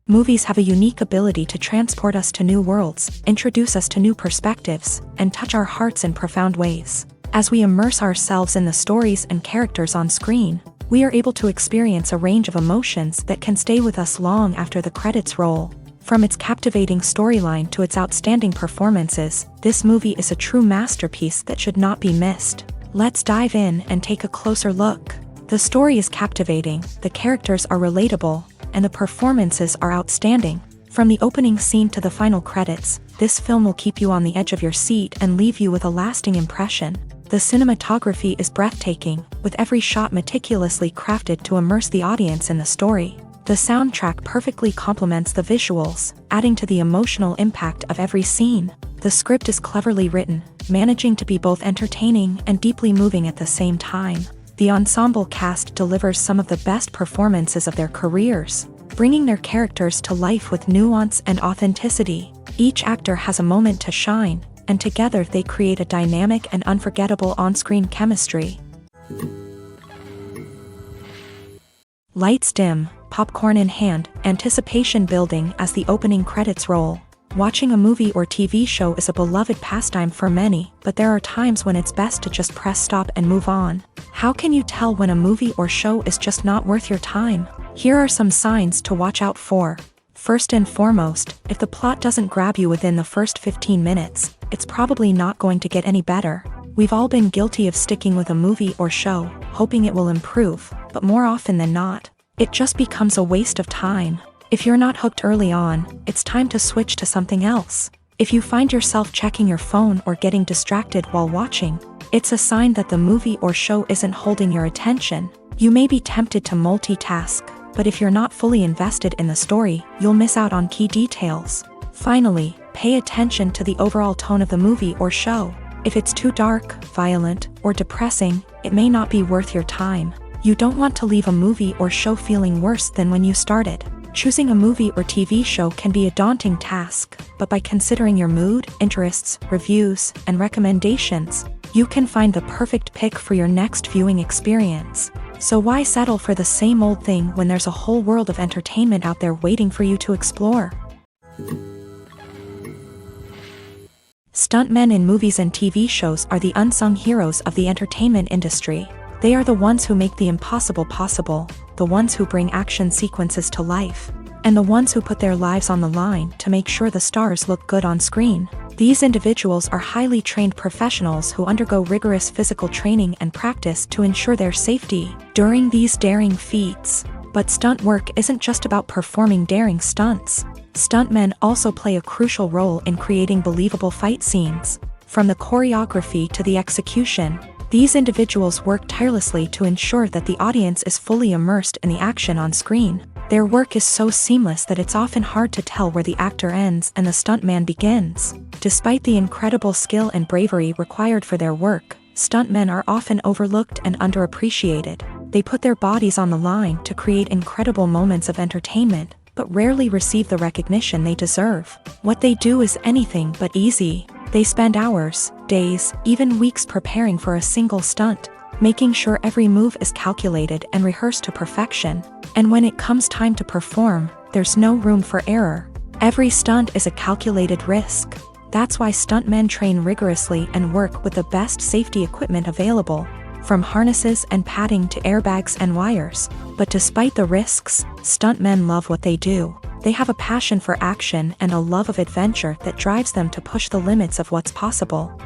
Movies have a unique ability to transport us to new worlds, introduce us to new perspectives, and touch our hearts in profound ways. As we immerse ourselves in the stories and characters on screen, we are able to experience a range of emotions that can stay with us long after the credits roll. From its captivating storyline to its outstanding performances, this movie is a true masterpiece that should not be missed. Let's dive in and take a closer look. The story is captivating, the characters are relatable, and the performances are outstanding. From the opening scene to the final credits, this film will keep you on the edge of your seat and leave you with a lasting impression. The cinematography is breathtaking, with every shot meticulously crafted to immerse the audience in the story. The soundtrack perfectly complements the visuals, adding to the emotional impact of every scene. The script is cleverly written, managing to be both entertaining and deeply moving at the same time. The ensemble cast delivers some of the best performances of their careers, bringing their characters to life with nuance and authenticity. Each actor has a moment to shine, and together they create a dynamic and unforgettable on-screen chemistry. Lights dim, popcorn in hand, anticipation building as the opening credits roll. Watching a movie or TV show is a beloved pastime for many, but there are times when it's best to just press stop and move on. How can you tell when a movie or show is just not worth your time? Here are some signs to watch out for. First and foremost, if the plot doesn't grab you within the first 15 minutes, it's probably not going to get any better. We've all been guilty of sticking with a movie or show, hoping it will improve, but more often than not, it just becomes a waste of time. If you're not hooked early on, it's time to switch to something else. If you find yourself checking your phone or getting distracted while watching, it's a sign that the movie or show isn't holding your attention. You may be tempted to multitask, but if you're not fully invested in the story, you'll miss out on key details. Finally, pay attention to the overall tone of the movie or show. If it's too dark, violent, or depressing, it may not be worth your time. You don't want to leave a movie or show feeling worse than when you started. Choosing a movie or TV show can be a daunting task, but by considering your mood, interests, reviews, and recommendations, you can find the perfect pick for your next viewing experience. So why settle for the same old thing when there's a whole world of entertainment out there waiting for you to explore? Stuntmen in movies and TV shows are the unsung heroes of the entertainment industry. They are the ones who make the impossible possible, the ones who bring action sequences to life, and the ones who put their lives on the line to make sure the stars look good on screen. These individuals are highly trained professionals who undergo rigorous physical training and practice to ensure their safety during these daring feats. But stunt work isn't just about performing daring stunts. Stuntmen also play a crucial role in creating believable fight scenes. From the choreography to the execution, these individuals work tirelessly to ensure that the audience is fully immersed in the action on screen. Their work is so seamless that it's often hard to tell where the actor ends and the stuntman begins. Despite the incredible skill and bravery required for their work, stuntmen are often overlooked and underappreciated. They put their bodies on the line to create incredible moments of entertainment, but rarely receive the recognition they deserve. What they do is anything but easy. They spend hours, days, even weeks preparing for a single stunt, making sure every move is calculated and rehearsed to perfection. And when it comes time to perform, there's no room for error. Every stunt is a calculated risk. That's why stuntmen train rigorously and work with the best safety equipment available, from harnesses and padding to airbags and wires. But despite the risks, stuntmen love what they do. They have a passion for action and a love of adventure that drives them to push the limits of what's possible.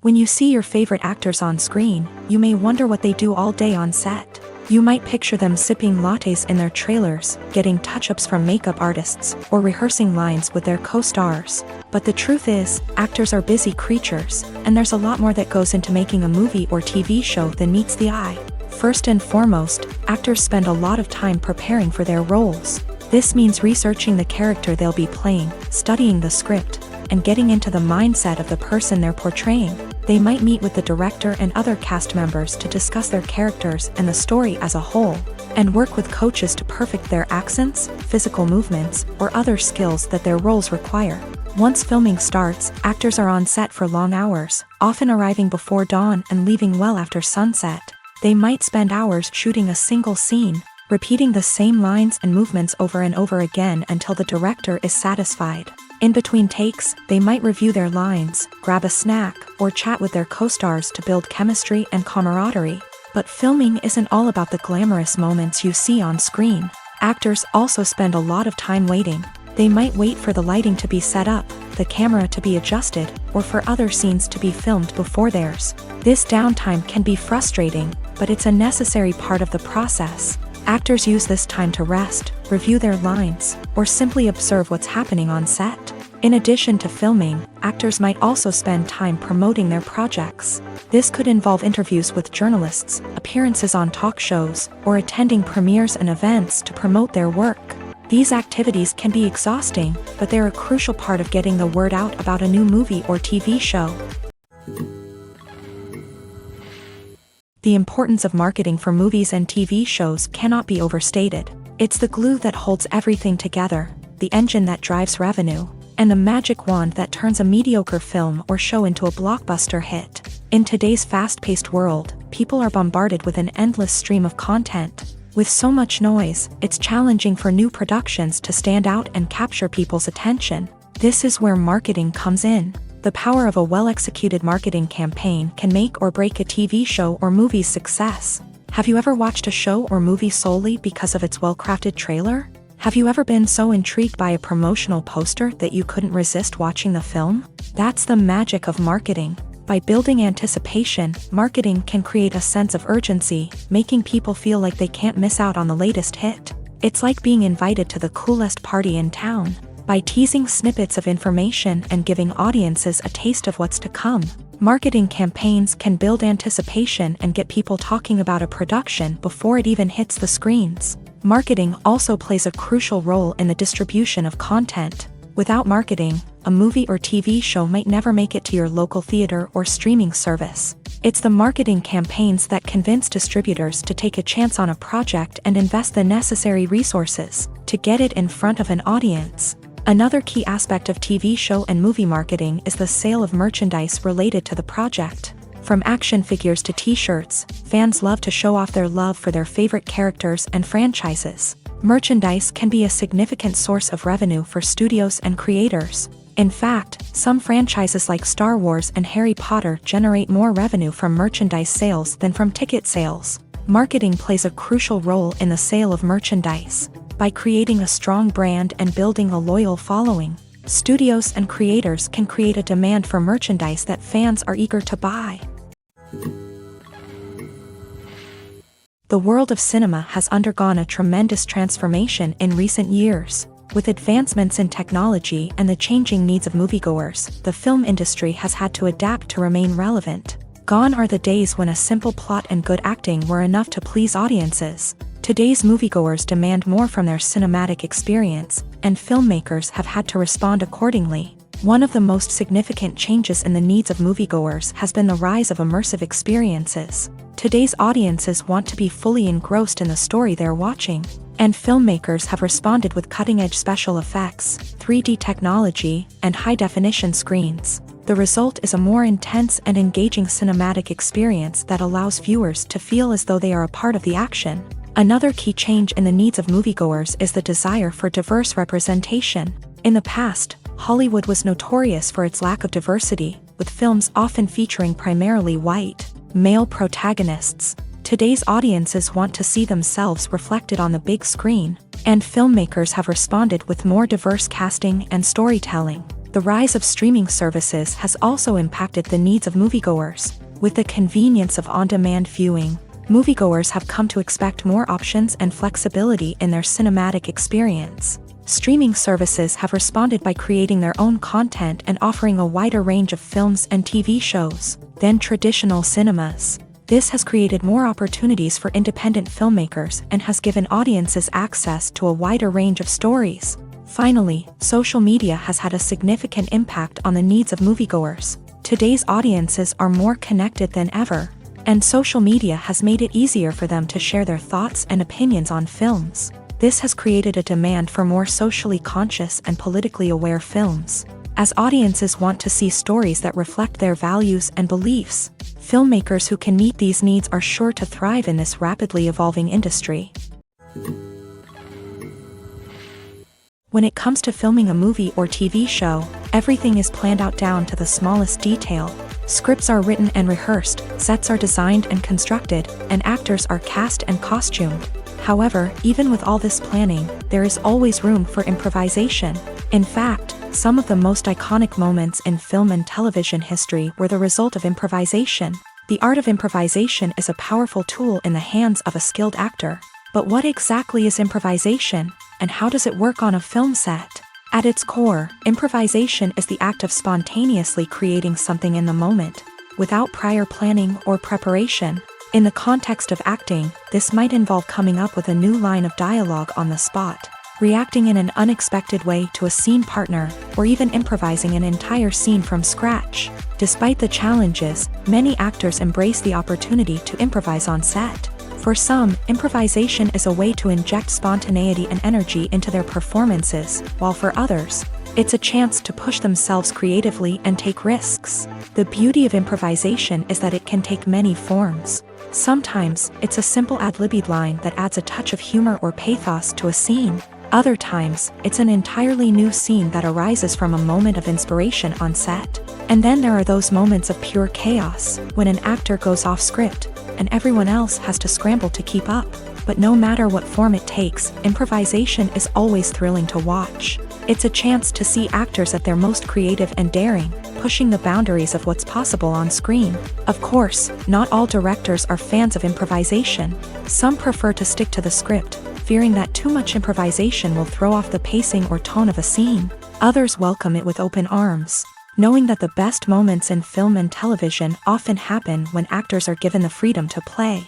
When you see your favorite actors on screen, you may wonder what they do all day on set. You might picture them sipping lattes in their trailers, getting touch-ups from makeup artists, or rehearsing lines with their co-stars. But the truth is, actors are busy creatures, and there's a lot more that goes into making a movie or TV show than meets the eye. First and foremost, actors spend a lot of time preparing for their roles. This means researching the character they'll be playing, studying the script, and getting into the mindset of the person they're portraying. They might meet with the director and other cast members to discuss their characters and the story as a whole, and work with coaches to perfect their accents, physical movements, or other skills that their roles require. Once filming starts, actors are on set for long hours, often arriving before dawn and leaving well after sunset. They might spend hours shooting a single scene, repeating the same lines and movements over and over again until the director is satisfied. In between takes, they might review their lines, grab a snack, or chat with their co-stars to build chemistry and camaraderie. But filming isn't all about the glamorous moments you see on screen. Actors also spend a lot of time waiting. They might wait for the lighting to be set up, the camera to be adjusted, or for other scenes to be filmed before theirs. This downtime can be frustrating, but it's a necessary part of the process. Actors use this time to rest, review their lines, or simply observe what's happening on set. In addition to filming, actors might also spend time promoting their projects. This could involve interviews with journalists, appearances on talk shows, or attending premieres and events to promote their work. These activities can be exhausting, but they're a crucial part of getting the word out about a new movie or TV show. The importance of marketing for movies and TV shows cannot be overstated. It's the glue that holds everything together, the engine that drives revenue, and the magic wand that turns a mediocre film or show into a blockbuster hit. In today's fast-paced world, people are bombarded with an endless stream of content. With so much noise, it's challenging for new productions to stand out and capture people's attention. This is where marketing comes in. The power of a well-executed marketing campaign can make or break a TV show or movie's success. Have you ever watched a show or movie solely because of its well-crafted trailer? Have you ever been so intrigued by a promotional poster that you couldn't resist watching the film? That's the magic of marketing. By building anticipation, marketing can create a sense of urgency, making people feel like they can't miss out on the latest hit. It's like being invited to the coolest party in town. By teasing snippets of information and giving audiences a taste of what's to come, marketing campaigns can build anticipation and get people talking about a production before it even hits the screens. Marketing also plays a crucial role in the distribution of content. Without marketing, a movie or TV show might never make it to your local theater or streaming service. It's the marketing campaigns that convince distributors to take a chance on a project and invest the necessary resources to get it in front of an audience. Another key aspect of TV show and movie marketing is the sale of merchandise related to the project. From action figures to t-shirts, fans love to show off their love for their favorite characters and franchises. Merchandise can be a significant source of revenue for studios and creators. In fact, some franchises like Star Wars and Harry Potter generate more revenue from merchandise sales than from ticket sales. Marketing plays a crucial role in the sale of merchandise. By creating a strong brand and building a loyal following, studios and creators can create a demand for merchandise that fans are eager to buy. The world of cinema has undergone a tremendous transformation in recent years. With advancements in technology and the changing needs of moviegoers, the film industry has had to adapt to remain relevant. Gone are the days when a simple plot and good acting were enough to please audiences. Today's moviegoers demand more from their cinematic experience, and filmmakers have had to respond accordingly. One of the most significant changes in the needs of moviegoers has been the rise of immersive experiences. Today's audiences want to be fully engrossed in the story they're watching, and filmmakers have responded with cutting-edge special effects, 3D technology, and high-definition screens. The result is a more intense and engaging cinematic experience that allows viewers to feel as though they are a part of the action. Another key change in the needs of moviegoers is the desire for diverse representation. In the past, Hollywood was notorious for its lack of diversity, with films often featuring primarily white, male protagonists. Today's audiences want to see themselves reflected on the big screen, and filmmakers have responded with more diverse casting and storytelling. The rise of streaming services has also impacted the needs of moviegoers. With the convenience of on-demand viewing, moviegoers have come to expect more options and flexibility in their cinematic experience. Streaming services have responded by creating their own content and offering a wider range of films and TV shows than traditional cinemas. This has created more opportunities for independent filmmakers and has given audiences access to a wider range of stories. Finally, social media has had a significant impact on the needs of moviegoers. Today's audiences are more connected than ever, and social media has made it easier for them to share their thoughts and opinions on films. This has created a demand for more socially conscious and politically aware films. As audiences want to see stories that reflect their values and beliefs, filmmakers who can meet these needs are sure to thrive in this rapidly evolving industry. When it comes to filming a movie or TV show, everything is planned out down to the smallest detail. Scripts are written and rehearsed, sets are designed and constructed, and actors are cast and costumed. However, even with all this planning, there is always room for improvisation. In fact, some of the most iconic moments in film and television history were the result of improvisation. The art of improvisation is a powerful tool in the hands of a skilled actor. But what exactly is improvisation, and how does it work on a film set? At its core, improvisation is the act of spontaneously creating something in the moment, without prior planning or preparation. In the context of acting, this might involve coming up with a new line of dialogue on the spot, reacting in an unexpected way to a scene partner, or even improvising an entire scene from scratch. Despite the challenges, many actors embrace the opportunity to improvise on set. For some, improvisation is a way to inject spontaneity and energy into their performances, while for others, it's a chance to push themselves creatively and take risks. The beauty of improvisation is that it can take many forms. Sometimes, it's a simple ad-libbed line that adds a touch of humor or pathos to a scene. Other times, it's an entirely new scene that arises from a moment of inspiration on set. And then there are those moments of pure chaos, when an actor goes off script, and everyone else has to scramble to keep up. But no matter what form it takes, improvisation is always thrilling to watch. It's a chance to see actors at their most creative and daring, pushing the boundaries of what's possible on screen. Of course, not all directors are fans of improvisation. Some prefer to stick to the script, fearing that too much improvisation will throw off the pacing or tone of a scene. Others welcome it with open arms, knowing that the best moments in film and television often happen when actors are given the freedom to play.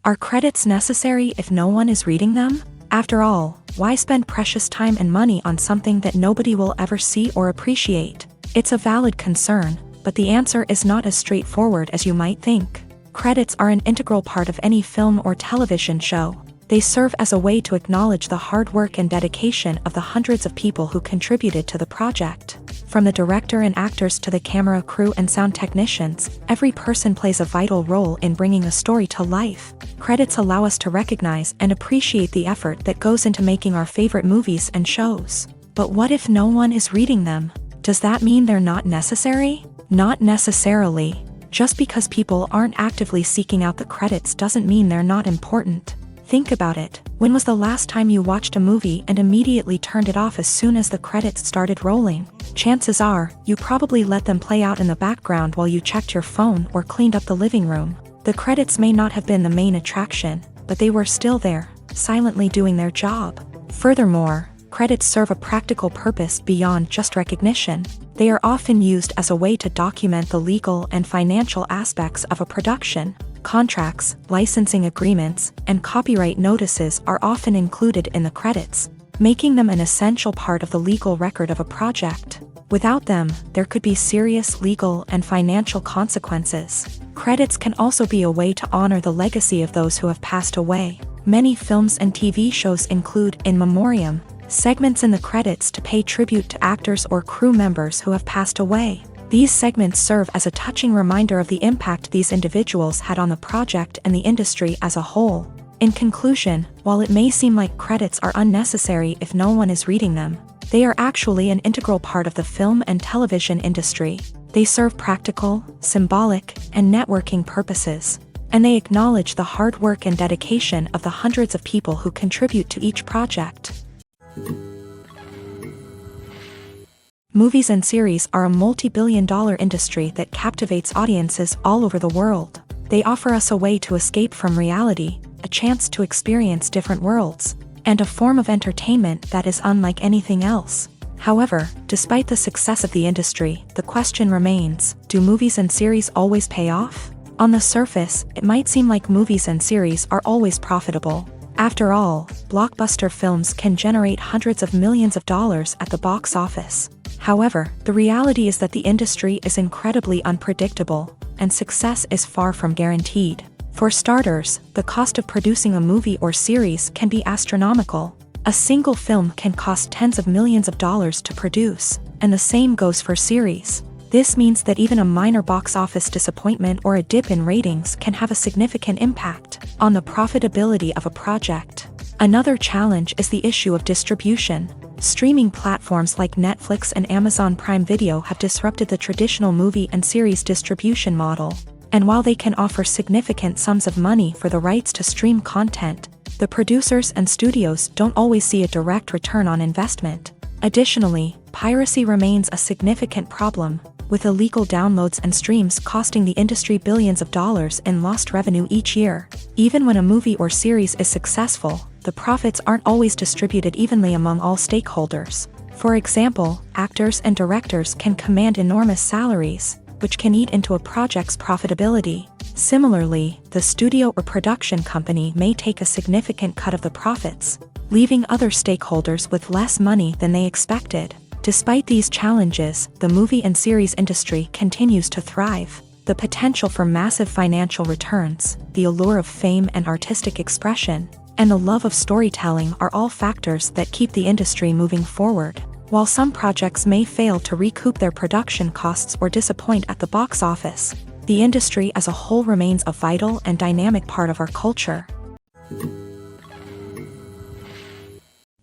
Are credits necessary if no one is reading them? After all, why spend precious time and money on something that nobody will ever see or appreciate? It's a valid concern, but the answer is not as straightforward as you might think. Credits are an integral part of any film or television show. They serve as a way to acknowledge the hard work and dedication of the hundreds of people who contributed to the project. From the director and actors to the camera crew and sound technicians, every person plays a vital role in bringing a story to life. Credits allow us to recognize and appreciate the effort that goes into making our favorite movies and shows. But what if no one is reading them? Does that mean they're not necessary? Not necessarily. Just because people aren't actively seeking out the credits doesn't mean they're not important. Think about it. When was the last time you watched a movie and immediately turned it off as soon as the credits started rolling? Chances are, you probably let them play out in the background while you checked your phone or cleaned up the living room. The credits may not have been the main attraction, but they were still there, silently doing their job. Furthermore, credits serve a practical purpose beyond just recognition. They are often used as a way to document the legal and financial aspects of a production. Contracts, licensing agreements, and copyright notices are often included in the credits, making them an essential part of the legal record of a project. Without them, there could be serious legal and financial consequences. Credits can also be a way to honor the legacy of those who have passed away. Many films and TV shows include in memoriam segments in the credits to pay tribute to actors or crew members who have passed away. These segments serve as a touching reminder of the impact these individuals had on the project and the industry as a whole. In conclusion, while it may seem like credits are unnecessary if no one is reading them, they are actually an integral part of the film and television industry. They serve practical, symbolic, and networking purposes, and they acknowledge the hard work and dedication of the hundreds of people who contribute to each project. Movies and series are a multi-billion-dollar industry that captivates audiences all over the world. They offer us a way to escape from reality, a chance to experience different worlds, and a form of entertainment that is unlike anything else. However, despite the success of the industry, the question remains, do movies and series always pay off? On the surface, it might seem like movies and series are always profitable. After all, blockbuster films can generate hundreds of millions of dollars at the box office. However, the reality is that the industry is incredibly unpredictable, and success is far from guaranteed. For starters, the cost of producing a movie or series can be astronomical. A single film can cost tens of millions of dollars to produce, and the same goes for series. This means that even a minor box office disappointment or a dip in ratings can have a significant impact on the profitability of a project. Another challenge is the issue of distribution. Streaming platforms like Netflix and Amazon Prime Video have disrupted the traditional movie and series distribution model. And while they can offer significant sums of money for the rights to stream content, the producers and studios don't always see a direct return on investment. Additionally, piracy remains a significant problem, with illegal downloads and streams costing the industry billions of dollars in lost revenue each year. Even when a movie or series is successful, the profits aren't always distributed evenly among all stakeholders. For example, actors and directors can command enormous salaries, which can eat into a project's profitability. Similarly, the studio or production company may take a significant cut of the profits, leaving other stakeholders with less money than they expected. Despite these challenges, the movie and series industry continues to thrive. The potential for massive financial returns, the allure of fame and artistic expression, and the love of storytelling are all factors that keep the industry moving forward. While some projects may fail to recoup their production costs or disappoint at the box office, the industry as a whole remains a vital and dynamic part of our culture.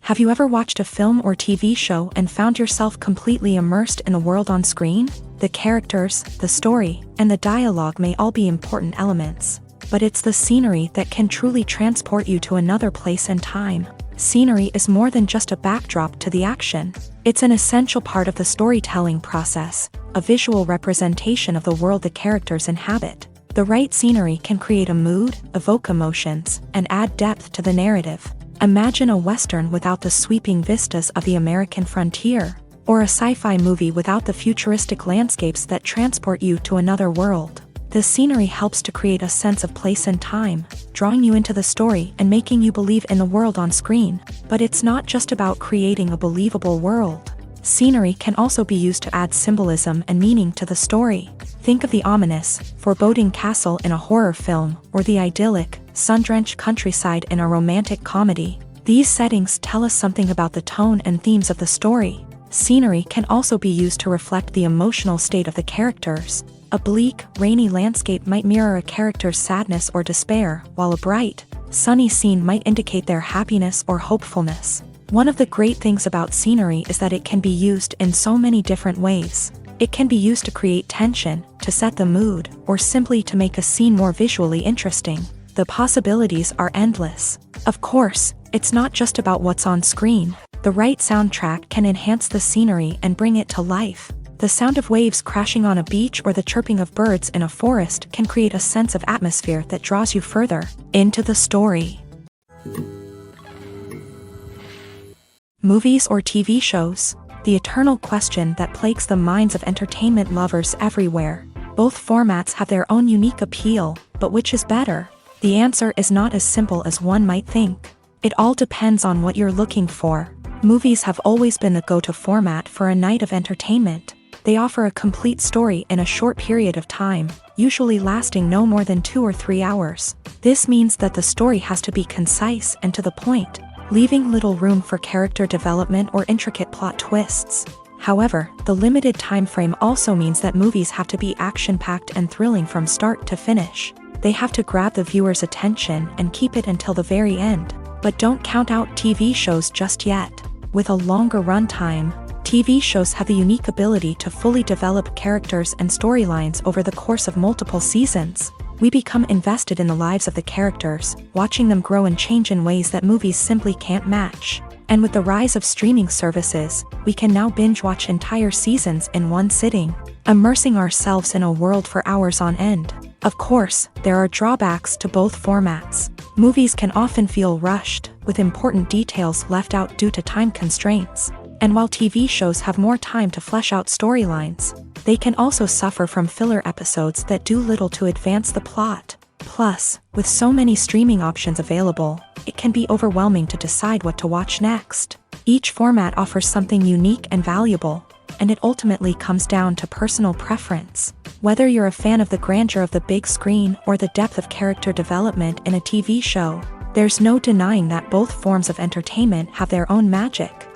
Have you ever watched a film or TV show and found yourself completely immersed in the world on screen? The characters, the story, and the dialogue may all be important elements, but it's the scenery that can truly transport you to another place and time. Scenery is more than just a backdrop to the action. It's an essential part of the storytelling process, a visual representation of the world the characters inhabit. The right scenery can create a mood, evoke emotions, and add depth to the narrative. Imagine a Western without the sweeping vistas of the American frontier, or a sci-fi movie without the futuristic landscapes that transport you to another world. The scenery helps to create a sense of place and time, drawing you into the story and making you believe in the world on screen. But it's not just about creating a believable world. Scenery can also be used to add symbolism and meaning to the story. Think of the ominous, foreboding castle in a horror film, or the idyllic, sun-drenched countryside in a romantic comedy. These settings tell us something about the tone and themes of the story. Scenery can also be used to reflect the emotional state of the characters. A bleak, rainy landscape might mirror a character's sadness or despair, while a bright, sunny scene might indicate their happiness or hopefulness. One of the great things about scenery is that it can be used in so many different ways. It can be used to create tension, to set the mood, or simply to make a scene more visually interesting. The possibilities are endless. Of course, it's not just about what's on screen. The right soundtrack can enhance the scenery and bring it to life. The sound of waves crashing on a beach or the chirping of birds in a forest can create a sense of atmosphere that draws you further into the story. Movies or TV shows? The eternal question that plagues the minds of entertainment lovers everywhere. Both formats have their own unique appeal, but which is better? The answer is not as simple as one might think. It all depends on what you're looking for. Movies have always been the go-to format for a night of entertainment. They offer a complete story in a short period of time, usually lasting no more than 2 or 3 hours. This means that the story has to be concise and to the point, leaving little room for character development or intricate plot twists. However, the limited time frame also means that movies have to be action-packed and thrilling from start to finish. They have to grab the viewer's attention and keep it until the very end. But don't count out TV shows just yet. With a longer runtime, TV shows have the unique ability to fully develop characters and storylines over the course of multiple seasons. We become invested in the lives of the characters, watching them grow and change in ways that movies simply can't match. And with the rise of streaming services, we can now binge-watch entire seasons in one sitting, immersing ourselves in a world for hours on end. Of course, there are drawbacks to both formats. Movies can often feel rushed, with important details left out due to time constraints. And while TV shows have more time to flesh out storylines, they can also suffer from filler episodes that do little to advance the plot. Plus, with so many streaming options available, it can be overwhelming to decide what to watch next. Each format offers something unique and valuable, and it ultimately comes down to personal preference. Whether you're a fan of the grandeur of the big screen or the depth of character development in a TV show, there's no denying that both forms of entertainment have their own magic.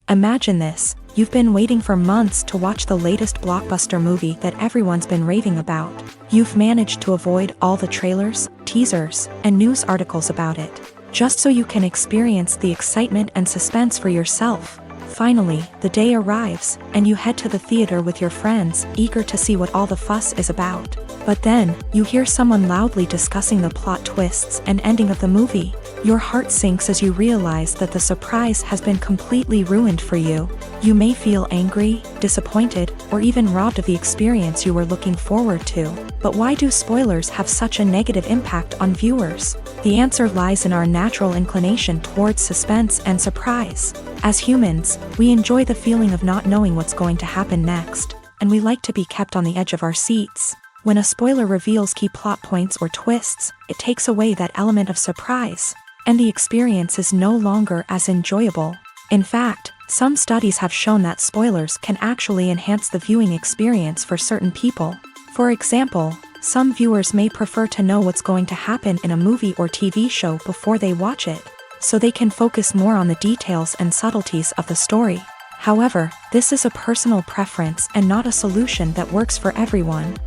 Imagine this: You've been waiting for months to watch the latest blockbuster movie that everyone's been raving about. You've managed to avoid all the trailers, teasers, and news articles about it, just so you can experience the excitement and suspense for yourself. Finally, the day arrives, and you head to the theater with your friends, eager to see what all the fuss is about. But then, you hear someone loudly discussing the plot twists and ending of the movie. Your heart sinks as you realize that the surprise has been completely ruined for you. You may feel angry, disappointed, or even robbed of the experience you were looking forward to. But why do spoilers have such a negative impact on viewers? The answer lies in our natural inclination towards suspense and surprise. As humans, we enjoy the feeling of not knowing what's going to happen next, and we like to be kept on the edge of our seats. When a spoiler reveals key plot points or twists, it takes away that element of surprise, and the experience is no longer as enjoyable. In fact, some studies have shown that spoilers can actually enhance the viewing experience for certain people. For example, some viewers may prefer to know what's going to happen in a movie or TV show before they watch it, so they can focus more on the details and subtleties of the story. However, this is a personal preference and not a solution that works for everyone.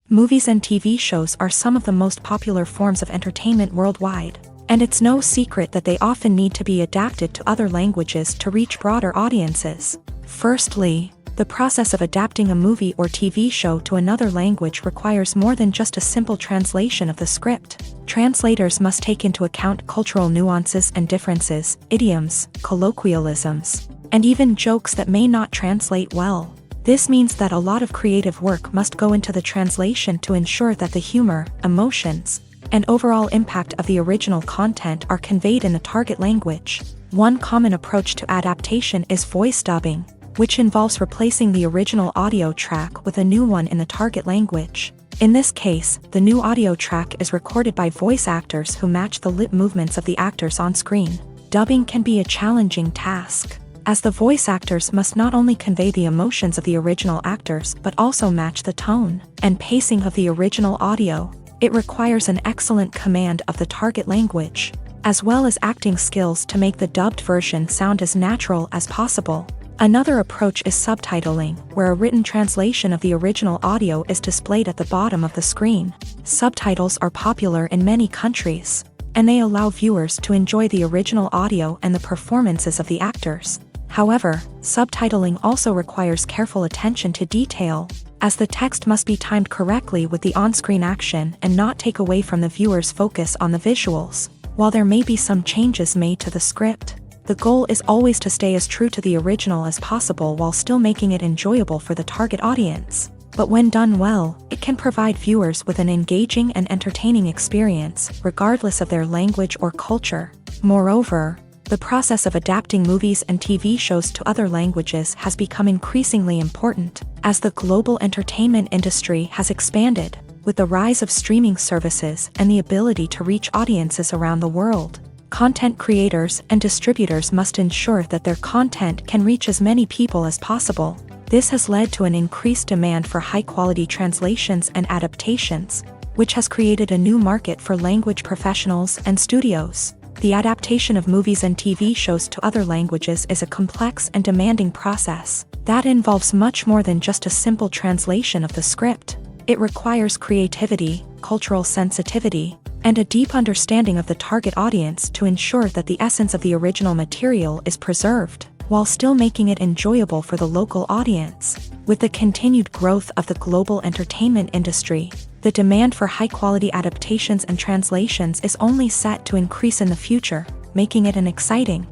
Movies and TV shows are some of the most popular forms of entertainment worldwide, and it's no secret that they often need to be adapted to other languages to reach broader audiences. Firstly, the process of adapting a movie or TV show to another language requires more than just a simple translation of the script. Translators must take into account cultural nuances and differences, idioms, colloquialisms, and even jokes that may not translate well. This means that a lot of creative work must go into the translation to ensure that the humor, emotions, and overall impact of the original content are conveyed in the target language. One common approach to adaptation is voice dubbing, which involves replacing the original audio track with a new one in the target language. In this case, the new audio track is recorded by voice actors who match the lip movements of the actors on screen. Dubbing can be a challenging task, as the voice actors must not only convey the emotions of the original actors but also match the tone and pacing of the original audio. It requires an excellent command of the target language, as well as acting skills to make the dubbed version sound as natural as possible. Another approach is subtitling, where a written translation of the original audio is displayed at the bottom of the screen. Subtitles are popular in many countries, and they allow viewers to enjoy the original audio and the performances of the actors. However, subtitling also requires careful attention to detail, as the text must be timed correctly with the on-screen action and not take away from the viewer's focus on the visuals. While there may be some changes made to the script, the goal is always to stay as true to the original as possible while still making it enjoyable for the target audience. But when done well, it can provide viewers with an engaging and entertaining experience, regardless of their language or culture. Moreover, the process of adapting movies and TV shows to other languages has become increasingly important, as the global entertainment industry has expanded, with the rise of streaming services and the ability to reach audiences around the world. Content creators and distributors must ensure that their content can reach as many people as possible. This has led to an increased demand for high-quality translations and adaptations, which has created a new market for language professionals and studios. The adaptation of movies and TV shows to other languages is a complex and demanding process that involves much more than just a simple translation of the script. It requires creativity, cultural sensitivity, and a deep understanding of the target audience to ensure that the essence of the original material is preserved, while still making it enjoyable for the local audience. With the continued growth of the global entertainment industry, the demand for high-quality adaptations and translations is only set to increase in the future, making it an exciting.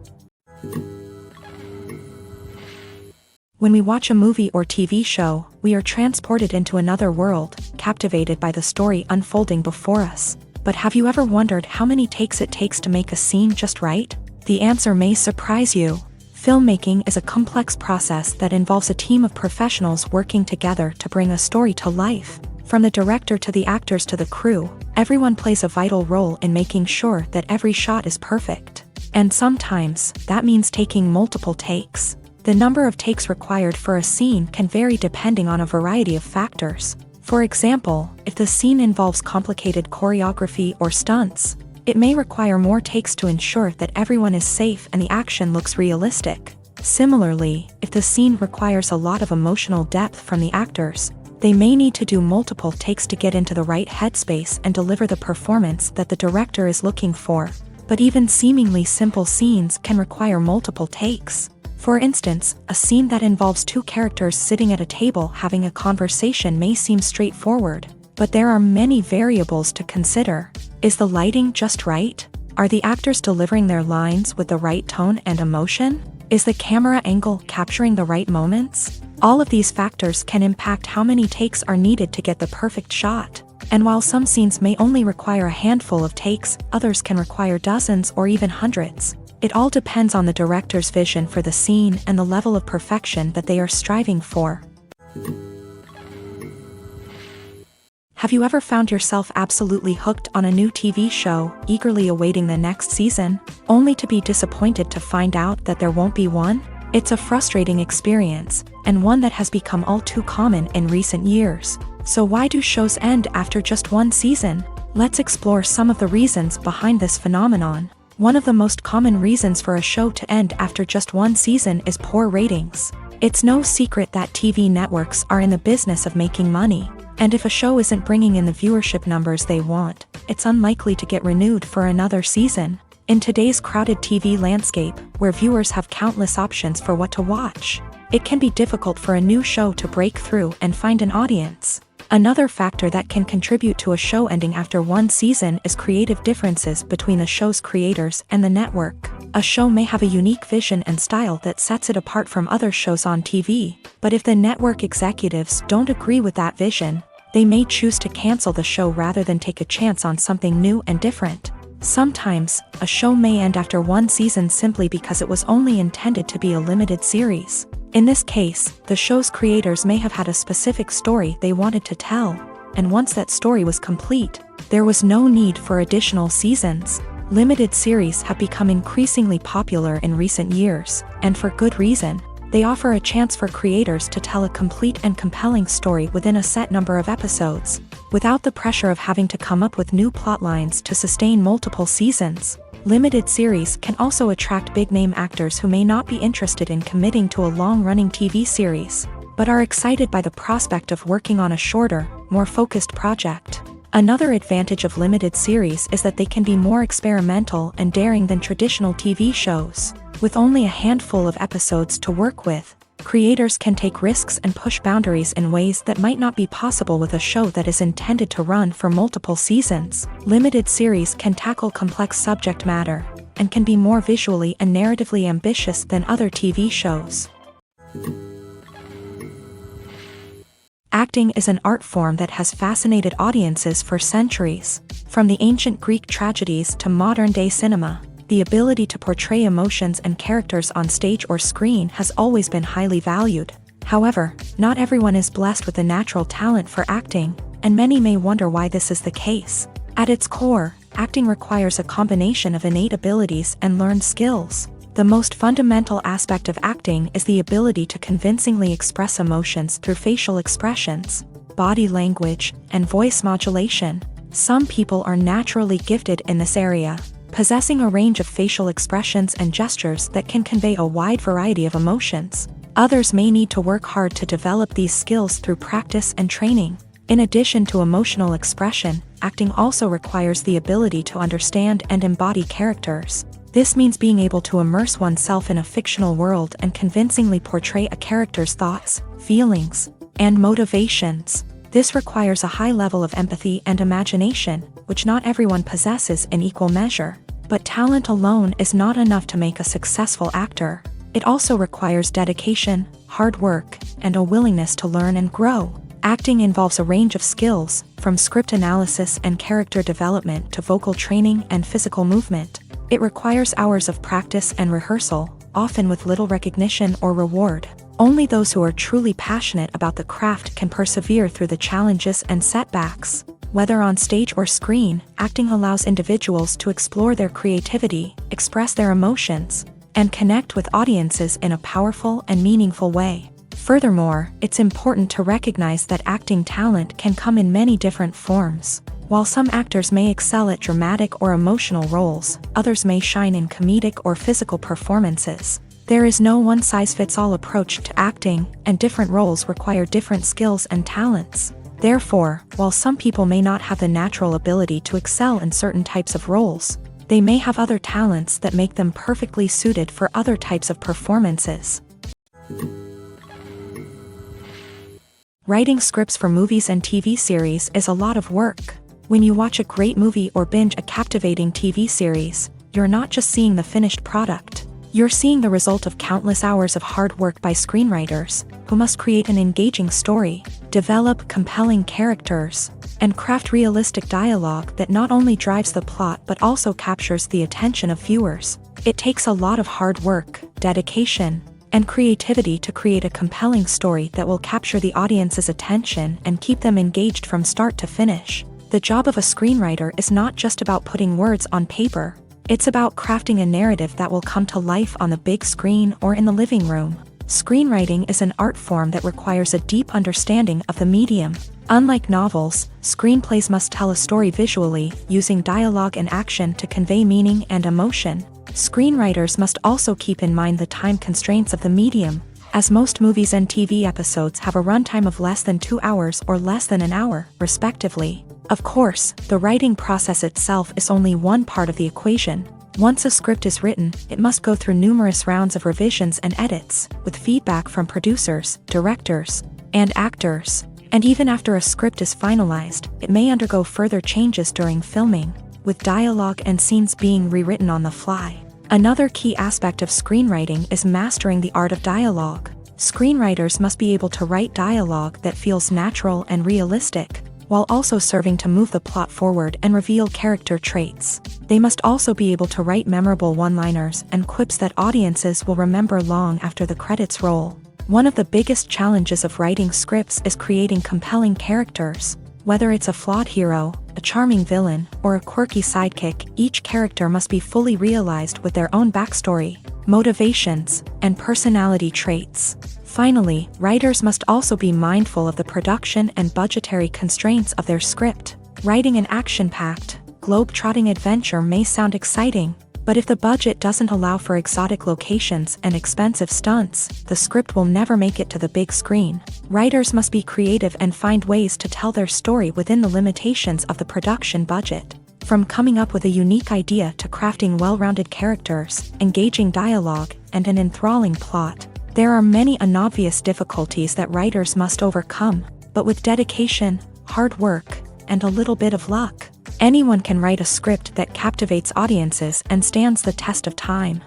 When we watch a movie or TV show, we are transported into another world, captivated by the story unfolding before us. But have you ever wondered how many takes it takes to make a scene just right? The answer may surprise you. Filmmaking is a complex process that involves a team of professionals working together to bring a story to life. From the director to the actors to the crew, everyone plays a vital role in making sure that every shot is perfect. And sometimes, that means taking multiple takes. The number of takes required for a scene can vary depending on a variety of factors. For example, if the scene involves complicated choreography or stunts, It may require more takes to ensure that everyone is safe and the action looks realistic. Similarly, if the scene requires a lot of emotional depth from the actors, they may need to do multiple takes to get into the right headspace and deliver the performance that the director is looking for. But even seemingly simple scenes can require multiple takes. For instance, a scene that involves two characters sitting at a table having a conversation may seem straightforward, but there are many variables to consider. Is the lighting just right? Are the actors delivering their lines with the right tone and emotion? Is the camera angle capturing the right moments? All of these factors can impact how many takes are needed to get the perfect shot. And while some scenes may only require a handful of takes, others can require dozens or even hundreds. It all depends on the director's vision for the scene and the level of perfection that they are striving for. Have you ever found yourself absolutely hooked on a new TV show, eagerly awaiting the next season, only to be disappointed to find out that there won't be one? It's a frustrating experience, and one that has become all too common in recent years. So why do shows end after just one season? Let's explore some of the reasons behind this phenomenon. One of the most common reasons for a show to end after just one season is poor ratings. It's no secret that TV networks are in the business of making money. And if a show isn't bringing in the viewership numbers they want, it's unlikely to get renewed for another season. In today's crowded TV landscape, where viewers have countless options for what to watch, it can be difficult for a new show to break through and find an audience. Another factor that can contribute to a show ending after one season is creative differences between the show's creators and the network. A show may have a unique vision and style that sets it apart from other shows on TV, but if the network executives don't agree with that vision, they may choose to cancel the show rather than take a chance on something new and different. Sometimes, a show may end after one season simply because it was only intended to be a limited series. In this case, the show's creators may have had a specific story they wanted to tell, and once that story was complete, there was no need for additional seasons. Limited series have become increasingly popular in recent years, and for good reason. They offer a chance for creators to tell a complete and compelling story within a set number of episodes, without the pressure of having to come up with new plotlines to sustain multiple seasons. Limited series can also attract big-name actors who may not be interested in committing to a long-running TV series, but are excited by the prospect of working on a shorter, more focused project. Another advantage of limited series is that they can be more experimental and daring than traditional TV shows. With only a handful of episodes to work with, creators can take risks and push boundaries in ways that might not be possible with a show that is intended to run for multiple seasons. Limited series can tackle complex subject matter, and can be more visually and narratively ambitious than other TV shows. Acting is an art form that has fascinated audiences for centuries. From the ancient Greek tragedies to modern-day cinema, the ability to portray emotions and characters on stage or screen has always been highly valued. However, not everyone is blessed with a natural talent for acting, and many may wonder why this is the case. At its core, acting requires a combination of innate abilities and learned skills. The most fundamental aspect of acting is the ability to convincingly express emotions through facial expressions, body language, and voice modulation. Some people are naturally gifted in this area, possessing a range of facial expressions and gestures that can convey a wide variety of emotions. Others may need to work hard to develop these skills through practice and training. In addition to emotional expression, acting also requires the ability to understand and embody characters. This means being able to immerse oneself in a fictional world and convincingly portray a character's thoughts, feelings, and motivations. This requires a high level of empathy and imagination, which not everyone possesses in equal measure. But talent alone is not enough to make a successful actor. It also requires dedication, hard work, and a willingness to learn and grow. Acting involves a range of skills, from script analysis and character development to vocal training and physical movement. It requires hours of practice and rehearsal, often with little recognition or reward. Only those who are truly passionate about the craft can persevere through the challenges and setbacks. Whether on stage or screen, acting allows individuals to explore their creativity, express their emotions, and connect with audiences in a powerful and meaningful way. Furthermore, it's important to recognize that acting talent can come in many different forms. While some actors may excel at dramatic or emotional roles, others may shine in comedic or physical performances. There is no one-size-fits-all approach to acting, and different roles require different skills and talents. Therefore, while some people may not have the natural ability to excel in certain types of roles, they may have other talents that make them perfectly suited for other types of performances. Writing scripts for movies and TV series is a lot of work. When you watch a great movie or binge a captivating TV series, you're not just seeing the finished product. You're seeing the result of countless hours of hard work by screenwriters, who must create an engaging story, develop compelling characters, and craft realistic dialogue that not only drives the plot but also captures the attention of viewers. It takes a lot of hard work, dedication, and creativity to create a compelling story that will capture the audience's attention and keep them engaged from start to finish. The job of a screenwriter is not just about putting words on paper. It's about crafting a narrative that will come to life on the big screen or in the living room. Screenwriting is an art form that requires a deep understanding of the medium. Unlike novels, screenplays must tell a story visually, using dialogue and action to convey meaning and emotion. Screenwriters must also keep in mind the time constraints of the medium, as most movies and TV episodes have a runtime of less than 2 hours or less than an hour, respectively. Of course, the writing process itself is only one part of the equation. Once a script is written, it must go through numerous rounds of revisions and edits, with feedback from producers, directors, and actors. And even after a script is finalized, it may undergo further changes during filming, with dialogue and scenes being rewritten on the fly. Another key aspect of screenwriting is mastering the art of dialogue. Screenwriters must be able to write dialogue that feels natural and realistic, while also serving to move the plot forward and reveal character traits. They must also be able to write memorable one-liners and quips that audiences will remember long after the credits roll. One of the biggest challenges of writing scripts is creating compelling characters. Whether it's a flawed hero, a charming villain, or a quirky sidekick, each character must be fully realized with their own backstory, motivations, and personality traits. Finally, writers must also be mindful of the production and budgetary constraints of their script. Writing an action-packed, globe-trotting adventure may sound exciting, but if the budget doesn't allow for exotic locations and expensive stunts, the script will never make it to the big screen. Writers must be creative and find ways to tell their story within the limitations of the production budget. From coming up with a unique idea to crafting well-rounded characters, engaging dialogue, and an enthralling plot, there are many unobvious difficulties that writers must overcome, but with dedication, hard work, and a little bit of luck, anyone can write a script that captivates audiences and stands the test of time.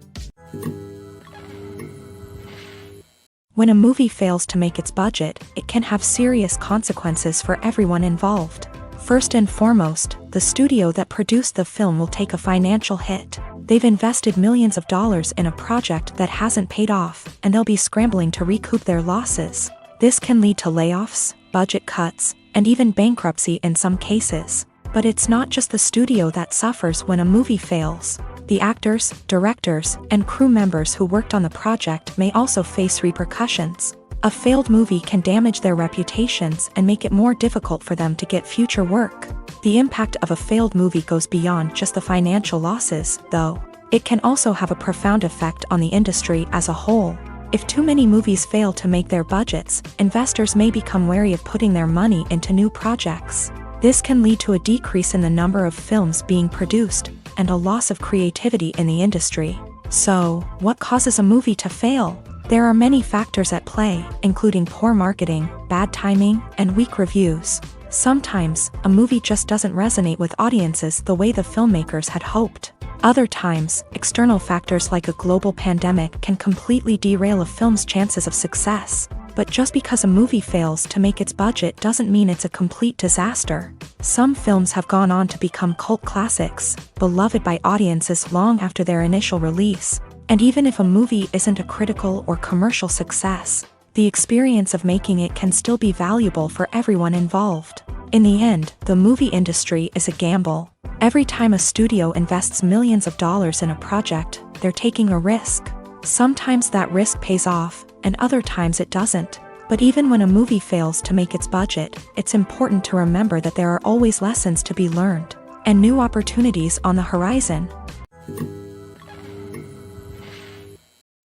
When a movie fails to make its budget, it can have serious consequences for everyone involved. First and foremost, the studio that produced the film will take a financial hit. They've invested millions of dollars in a project that hasn't paid off, and they'll be scrambling to recoup their losses. This can lead to layoffs, budget cuts, and even bankruptcy in some cases. But it's not just the studio that suffers when a movie fails. The actors, directors, and crew members who worked on the project may also face repercussions. A failed movie can damage their reputations and make it more difficult for them to get future work. The impact of a failed movie goes beyond just the financial losses, though. It can also have a profound effect on the industry as a whole. If too many movies fail to make their budgets, investors may become wary of putting their money into new projects. This can lead to a decrease in the number of films being produced, and a loss of creativity in the industry. So, what causes a movie to fail? There are many factors at play, including poor marketing, bad timing, and weak reviews. Sometimes, a movie just doesn't resonate with audiences the way the filmmakers had hoped. Other times, external factors like a global pandemic can completely derail a film's chances of success. But just because a movie fails to make its budget doesn't mean it's a complete disaster. Some films have gone on to become cult classics, beloved by audiences long after their initial release. And even if a movie isn't a critical or commercial success, the experience of making it can still be valuable for everyone involved. In the end, the movie industry is a gamble. Every time a studio invests millions of dollars in a project, they're taking a risk. Sometimes that risk pays off, and other times it doesn't. But even when a movie fails to make its budget, it's important to remember that there are always lessons to be learned and new opportunities on the horizon.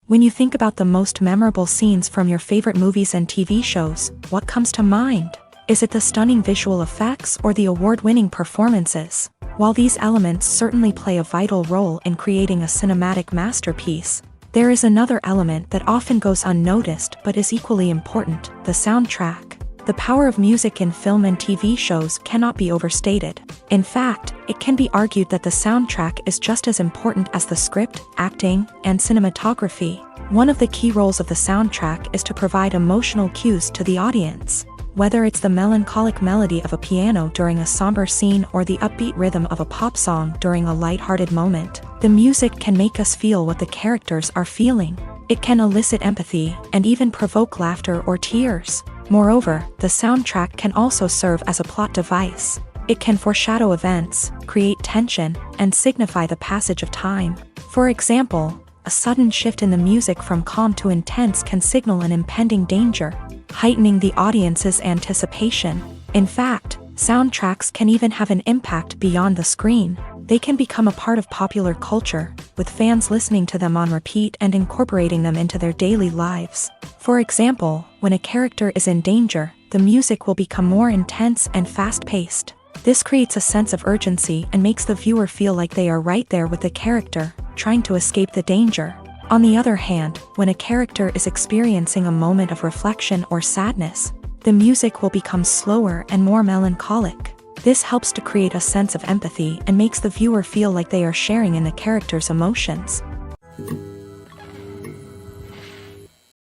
When you think about the most memorable scenes from your favorite movies and TV shows, what comes to mind? Is it the stunning visual effects or the award-winning performances? While these elements certainly play a vital role in creating a cinematic masterpiece, there is another element that often goes unnoticed but is equally important: the soundtrack. The power of music in film and TV shows cannot be overstated. In fact, it can be argued that the soundtrack is just as important as the script, acting, and cinematography. One of the key roles of the soundtrack is to provide emotional cues to the audience. Whether it's the melancholic melody of a piano during a somber scene or the upbeat rhythm of a pop song during a light-hearted moment, the music can make us feel what the characters are feeling. It can elicit empathy and even provoke laughter or tears. Moreover, the soundtrack can also serve as a plot device. It can foreshadow events, create tension, and signify the passage of time. For example, a sudden shift in the music from calm to intense can signal an impending danger, heightening the audience's anticipation. In fact, soundtracks can even have an impact beyond the screen. They can become a part of popular culture, with fans listening to them on repeat and incorporating them into their daily lives. For example, when a character is in danger, the music will become more intense and fast-paced. This creates a sense of urgency and makes the viewer feel like they are right there with the character, trying to escape the danger. On the other hand, when a character is experiencing a moment of reflection or sadness, the music will become slower and more melancholic. This helps to create a sense of empathy and makes the viewer feel like they are sharing in the character's emotions.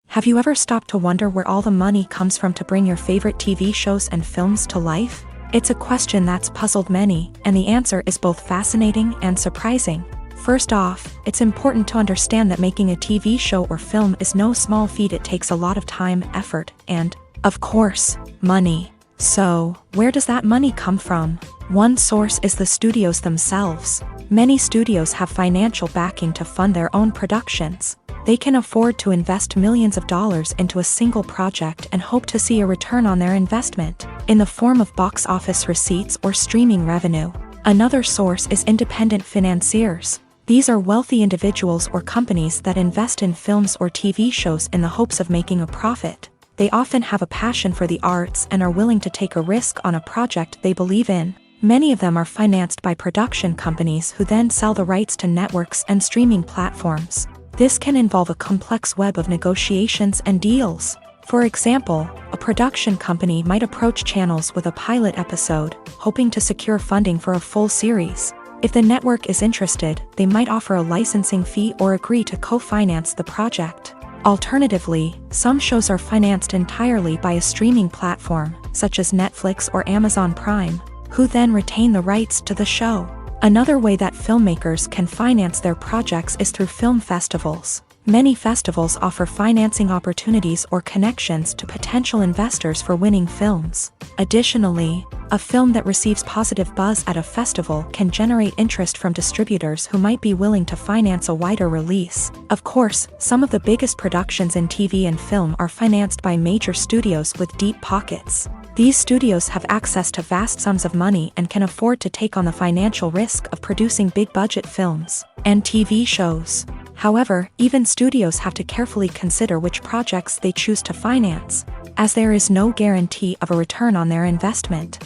Have you ever stopped to wonder where all the money comes from to bring your favorite TV shows and films to life? It's a question that's puzzled many, and the answer is both fascinating and surprising. First off, it's important to understand that making a TV show or film is no small feat. It takes a lot of time, effort, and, of course, money. So, where does that money come from? One source is the studios themselves. Many studios have financial backing to fund their own productions. They can afford to invest millions of dollars into a single project and hope to see a return on their investment, in the form of box office receipts or streaming revenue. Another source is independent financiers. These are wealthy individuals or companies that invest in films or TV shows in the hopes of making a profit. They often have a passion for the arts and are willing to take a risk on a project they believe in. Many of them are financed by production companies who then sell the rights to networks and streaming platforms. This can involve a complex web of negotiations and deals. For example, a production company might approach channels with a pilot episode, hoping to secure funding for a full series. If the network is interested, they might offer a licensing fee or agree to co-finance the project. Alternatively, some shows are financed entirely by a streaming platform, such as Netflix or Amazon Prime, who then retain the rights to the show. Another way that filmmakers can finance their projects is through film festivals. Many festivals offer financing opportunities or connections to potential investors for winning films. Additionally, a film that receives positive buzz at a festival can generate interest from distributors who might be willing to finance a wider release. Of course, some of the biggest productions in TV and film are financed by major studios with deep pockets. These studios have access to vast sums of money and can afford to take on the financial risk of producing big-budget films and TV shows. However, even studios have to carefully consider which projects they choose to finance, as there is no guarantee of a return on their investment.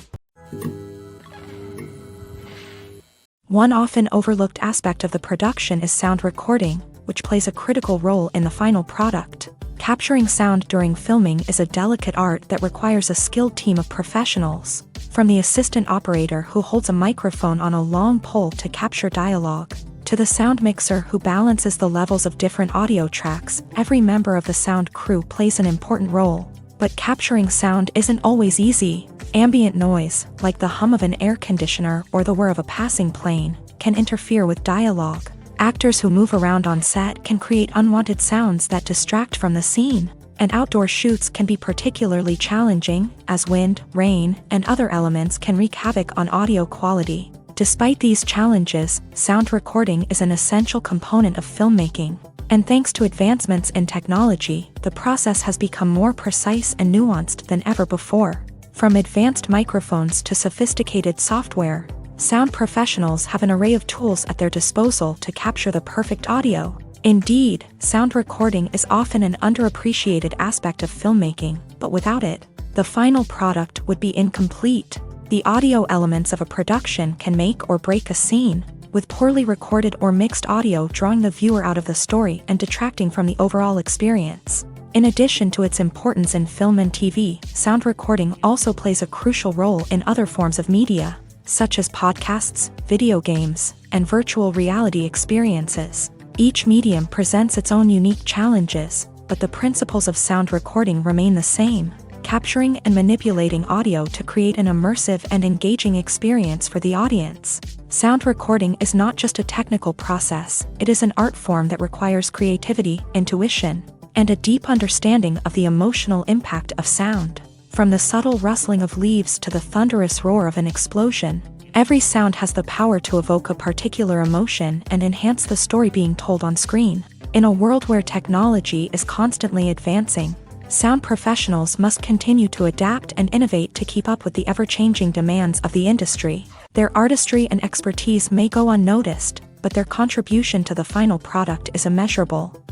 One often overlooked aspect of the production is sound recording, which plays a critical role in the final product. Capturing sound during filming is a delicate art that requires a skilled team of professionals, from the assistant operator who holds a microphone on a long pole to capture dialogue, to the sound mixer who balances the levels of different audio tracks. Every member of the sound crew plays an important role. But capturing sound isn't always easy. Ambient noise, like the hum of an air conditioner or the whir of a passing plane, can interfere with dialogue. Actors who move around on set can create unwanted sounds that distract from the scene. And outdoor shoots can be particularly challenging, as wind, rain, and other elements can wreak havoc on audio quality. Despite these challenges, sound recording is an essential component of filmmaking. And thanks to advancements in technology, the process has become more precise and nuanced than ever before. From advanced microphones to sophisticated software, sound professionals have an array of tools at their disposal to capture the perfect audio. Indeed, sound recording is often an underappreciated aspect of filmmaking, but without it, the final product would be incomplete. The audio elements of a production can make or break a scene, with poorly recorded or mixed audio drawing the viewer out of the story and detracting from the overall experience. In addition to its importance in film and TV, sound recording also plays a crucial role in other forms of media, such as podcasts, video games, and virtual reality experiences. Each medium presents its own unique challenges, but the principles of sound recording remain the same: capturing and manipulating audio to create an immersive and engaging experience for the audience. Sound recording is not just a technical process, it is an art form that requires creativity, intuition, and a deep understanding of the emotional impact of sound. From the subtle rustling of leaves to the thunderous roar of an explosion, every sound has the power to evoke a particular emotion and enhance the story being told on screen. In a world where technology is constantly advancing, sound professionals must continue to adapt and innovate to keep up with the ever-changing demands of the industry. Their artistry and expertise may go unnoticed, but their contribution to the final product is immeasurable.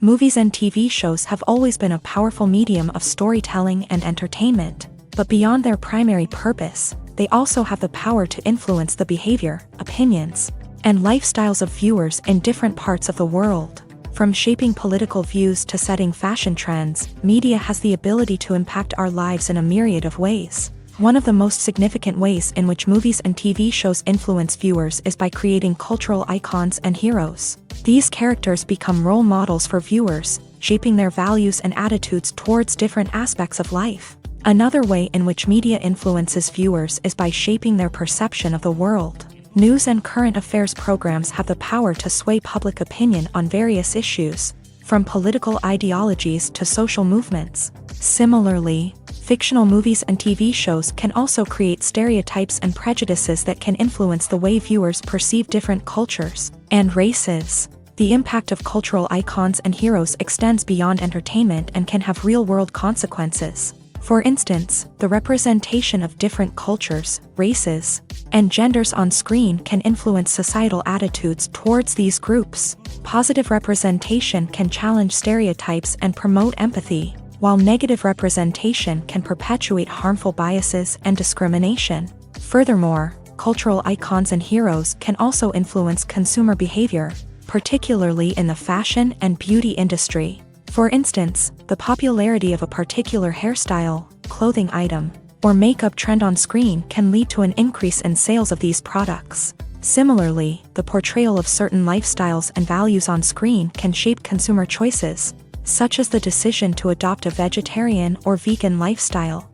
Movies and TV shows have always been a powerful medium of storytelling and entertainment, but beyond their primary purpose, they also have the power to influence the behavior, opinions, and lifestyles of viewers in different parts of the world. From shaping political views to setting fashion trends, media has the ability to impact our lives in a myriad of ways. One of the most significant ways in which movies and TV shows influence viewers is by creating cultural icons and heroes. These characters become role models for viewers, shaping their values and attitudes towards different aspects of life. Another way in which media influences viewers is by shaping their perception of the world. News and current affairs programs have the power to sway public opinion on various issues, from political ideologies to social movements. Similarly, fictional movies and TV shows can also create stereotypes and prejudices that can influence the way viewers perceive different cultures and races. The impact of cultural icons and heroes extends beyond entertainment and can have real-world consequences. For instance, the representation of different cultures, races, and genders on screen can influence societal attitudes towards these groups. Positive representation can challenge stereotypes and promote empathy, while negative representation can perpetuate harmful biases and discrimination. Furthermore, cultural icons and heroes can also influence consumer behavior, particularly in the fashion and beauty industry. For instance, the popularity of a particular hairstyle, clothing item, or makeup trend on screen can lead to an increase in sales of these products. Similarly, the portrayal of certain lifestyles and values on screen can shape consumer choices, such as the decision to adopt a vegetarian or vegan lifestyle.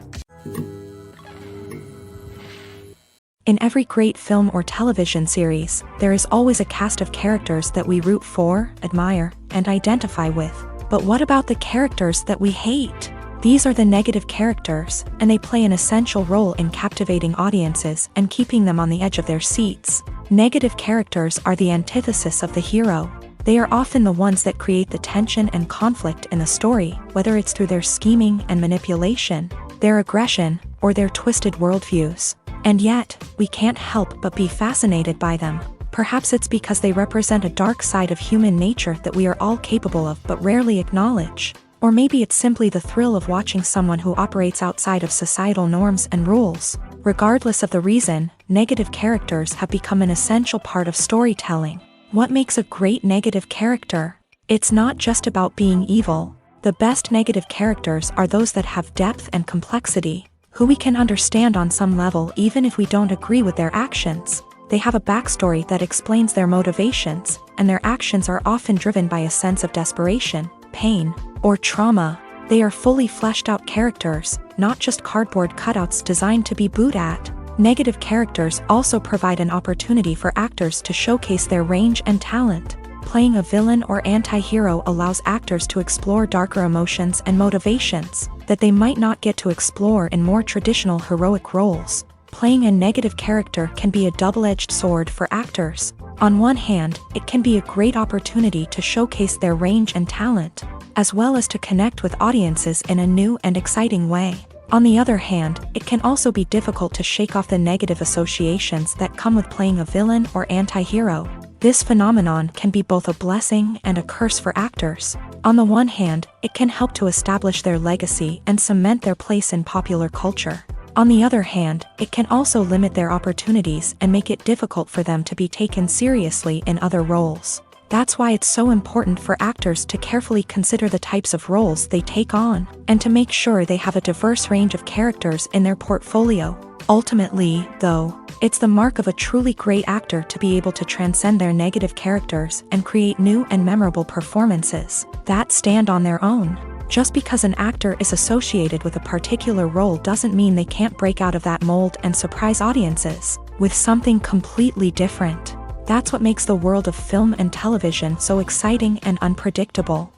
In every great film or television series, there is always a cast of characters that we root for, admire, and identify with. But what about the characters that we hate? These are the negative characters, and they play an essential role in captivating audiences and keeping them on the edge of their seats. Negative characters are the antithesis of the hero. They are often the ones that create the tension and conflict in the story, whether it's through their scheming and manipulation, their aggression, or their twisted worldviews. And yet, we can't help but be fascinated by them. Perhaps it's because they represent a dark side of human nature that we are all capable of but rarely acknowledge. Or maybe it's simply the thrill of watching someone who operates outside of societal norms and rules. Regardless of the reason, negative characters have become an essential part of storytelling. What makes a great negative character? It's not just about being evil. The best negative characters are those that have depth and complexity, who we can understand on some level even if we don't agree with their actions. They have a backstory that explains their motivations, and their actions are often driven by a sense of desperation, pain, or trauma. They are fully fleshed out characters, not just cardboard cutouts designed to be booed at. Negative characters also provide an opportunity for actors to showcase their range and talent. Playing a villain or anti-hero allows actors to explore darker emotions and motivations that they might not get to explore in more traditional heroic roles. Playing a negative character can be a double-edged sword for actors. On one hand, it can be a great opportunity to showcase their range and talent, as well as to connect with audiences in a new and exciting way. On the other hand, it can also be difficult to shake off the negative associations that come with playing a villain or anti-hero. This phenomenon can be both a blessing and a curse for actors. On the one hand, it can help to establish their legacy and cement their place in popular culture. On the other hand, it can also limit their opportunities and make it difficult for them to be taken seriously in other roles. That's why it's so important for actors to carefully consider the types of roles they take on, and to make sure they have a diverse range of characters in their portfolio. Ultimately, though, it's the mark of a truly great actor to be able to transcend their negative characters and create new and memorable performances that stand on their own. Just because an actor is associated with a particular role doesn't mean they can't break out of that mold and surprise audiences with something completely different. That's what makes the world of film and television so exciting and unpredictable.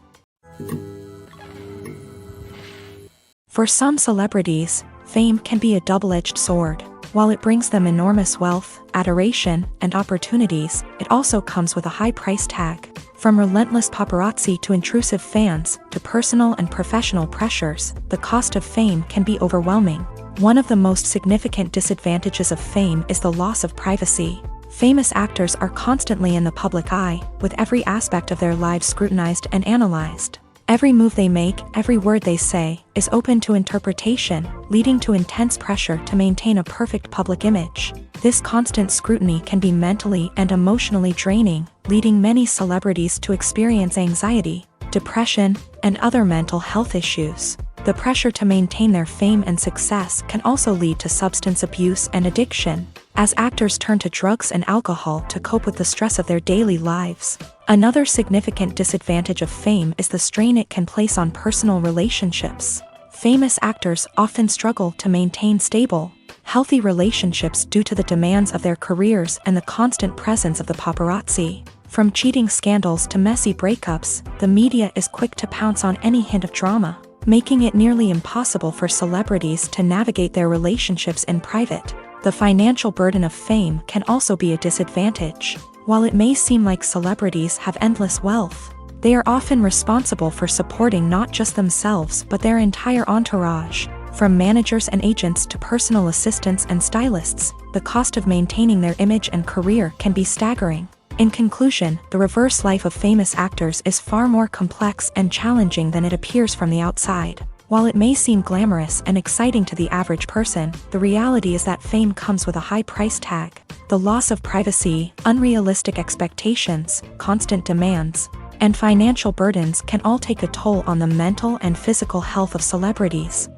For some celebrities, fame can be a double-edged sword. While it brings them enormous wealth, adoration, and opportunities, it also comes with a high price tag. From relentless paparazzi to intrusive fans, to personal and professional pressures, the cost of fame can be overwhelming. One of the most significant disadvantages of fame is the loss of privacy. Famous actors are constantly in the public eye, with every aspect of their lives scrutinized and analyzed. Every move they make, every word they say, is open to interpretation, leading to intense pressure to maintain a perfect public image. This constant scrutiny can be mentally and emotionally draining, leading many celebrities to experience anxiety, depression, and other mental health issues. The pressure to maintain their fame and success can also lead to substance abuse and addiction, as actors turn to drugs and alcohol to cope with the stress of their daily lives. Another significant disadvantage of fame is the strain it can place on personal relationships. Famous actors often struggle to maintain stable, healthy relationships due to the demands of their careers and the constant presence of the paparazzi. From cheating scandals to messy breakups, the media is quick to pounce on any hint of drama, making it nearly impossible for celebrities to navigate their relationships in private. The financial burden of fame can also be a disadvantage. While it may seem like celebrities have endless wealth, they are often responsible for supporting not just themselves but their entire entourage. From managers and agents to personal assistants and stylists, the cost of maintaining their image and career can be staggering. In conclusion, the reverse life of famous actors is far more complex and challenging than it appears from the outside. While it may seem glamorous and exciting to the average person, the reality is that fame comes with a high price tag. The loss of privacy, unrealistic expectations, constant demands, and financial burdens can all take a toll on the mental and physical health of celebrities.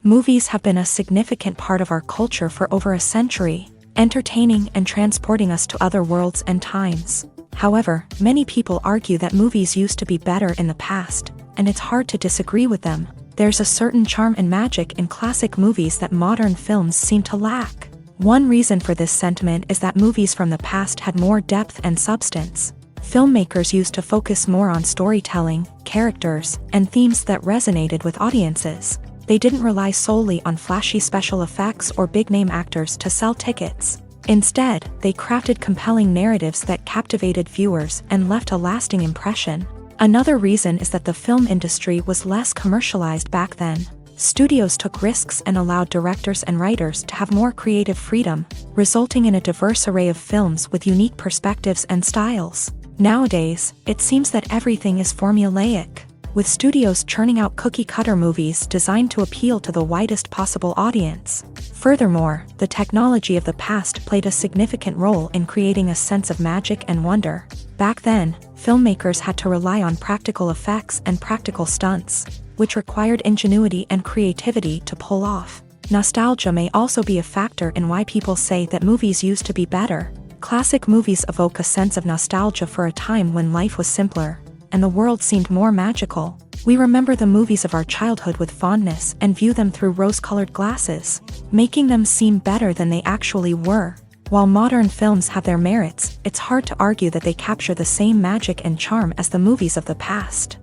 Movies have been a significant part of our culture for over a century, entertaining and transporting us to other worlds and times. However, many people argue that movies used to be better in the past, and it's hard to disagree with them. There's a certain charm and magic in classic movies that modern films seem to lack. One reason for this sentiment is that movies from the past had more depth and substance. Filmmakers used to focus more on storytelling, characters, and themes that resonated with audiences. They didn't rely solely on flashy special effects or big-name actors to sell tickets. Instead, they crafted compelling narratives that captivated viewers and left a lasting impression. Another reason is that the film industry was less commercialized back then. Studios took risks and allowed directors and writers to have more creative freedom, resulting in a diverse array of films with unique perspectives and styles. Nowadays, it seems that everything is formulaic, with studios churning out cookie-cutter movies designed to appeal to the widest possible audience. Furthermore, the technology of the past played a significant role in creating a sense of magic and wonder. Back then, filmmakers had to rely on practical effects and practical stunts, which required ingenuity and creativity to pull off. Nostalgia may also be a factor in why people say that movies used to be better. Classic movies evoke a sense of nostalgia for a time when life was simpler, and the world seemed more magical. We remember the movies of our childhood with fondness and view them through rose-colored glasses, making them seem better than they actually were. While modern films have their merits, it's hard to argue that they capture the same magic and charm as the movies of the past.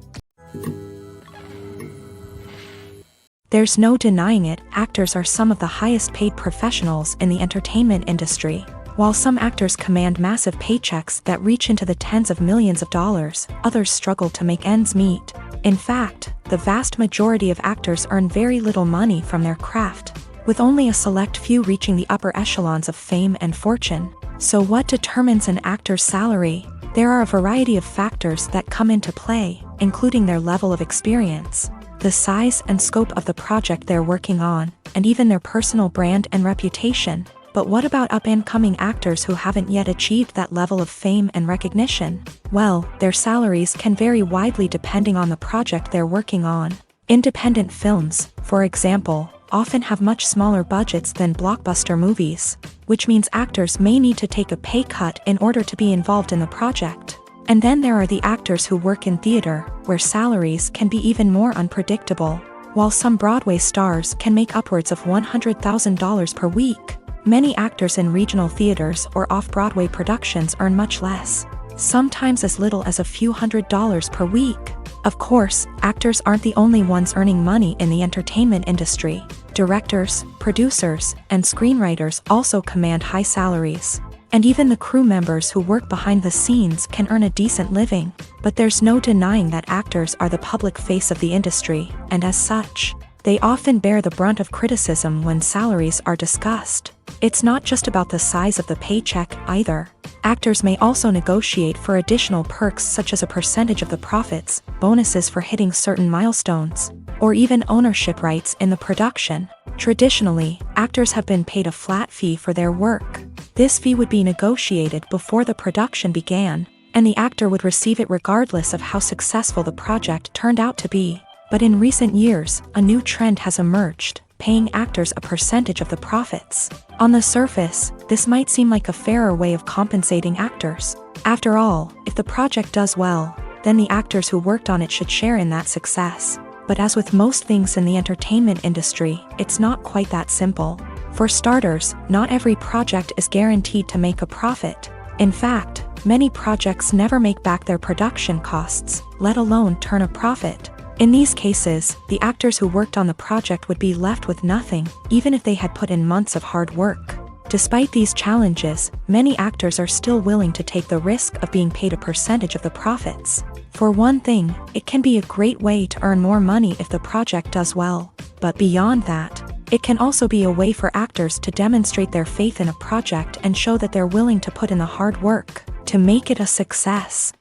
There's no denying it, actors are some of the highest paid professionals in the entertainment industry. While some actors command massive paychecks that reach into the tens of millions of dollars, others struggle to make ends meet. In fact, the vast majority of actors earn very little money from their craft, with only a select few reaching the upper echelons of fame and fortune. So what determines an actor's salary? There are a variety of factors that come into play, including their level of experience, the size and scope of the project they're working on, and even their personal brand and reputation. But what about up-and-coming actors who haven't yet achieved that level of fame and recognition? Well, their salaries can vary widely depending on the project they're working on. Independent films, for example, often have much smaller budgets than blockbuster movies, which means actors may need to take a pay cut in order to be involved in the project. And then there are the actors who work in theater, where salaries can be even more unpredictable. While some Broadway stars can make upwards of $100,000 per week, many actors in regional theaters or off-Broadway productions earn much less, sometimes as little as a few $100s per week. Of course, actors aren't the only ones earning money in the entertainment industry. Directors, producers, and screenwriters also command high salaries. And even the crew members who work behind the scenes can earn a decent living. But there's no denying that actors are the public face of the industry, and as such, they often bear the brunt of criticism when salaries are discussed. It's not just about the size of the paycheck, either. Actors may also negotiate for additional perks such as a percentage of the profits, bonuses for hitting certain milestones, or even ownership rights in the production. Traditionally, actors have been paid a flat fee for their work. This fee would be negotiated before the production began, and the actor would receive it regardless of how successful the project turned out to be. But in recent years, a new trend has emerged, paying actors a percentage of the profits. On the surface, this might seem like a fairer way of compensating actors. After all, if the project does well, then the actors who worked on it should share in that success. But as with most things in the entertainment industry, it's not quite that simple. For starters, not every project is guaranteed to make a profit. In fact, many projects never make back their production costs, let alone turn a profit. In these cases, the actors who worked on the project would be left with nothing, even if they had put in months of hard work. Despite these challenges, many actors are still willing to take the risk of being paid a percentage of the profits. For one thing, it can be a great way to earn more money if the project does well. But beyond that, it can also be a way for actors to demonstrate their faith in a project and show that they're willing to put in the hard work to make it a success.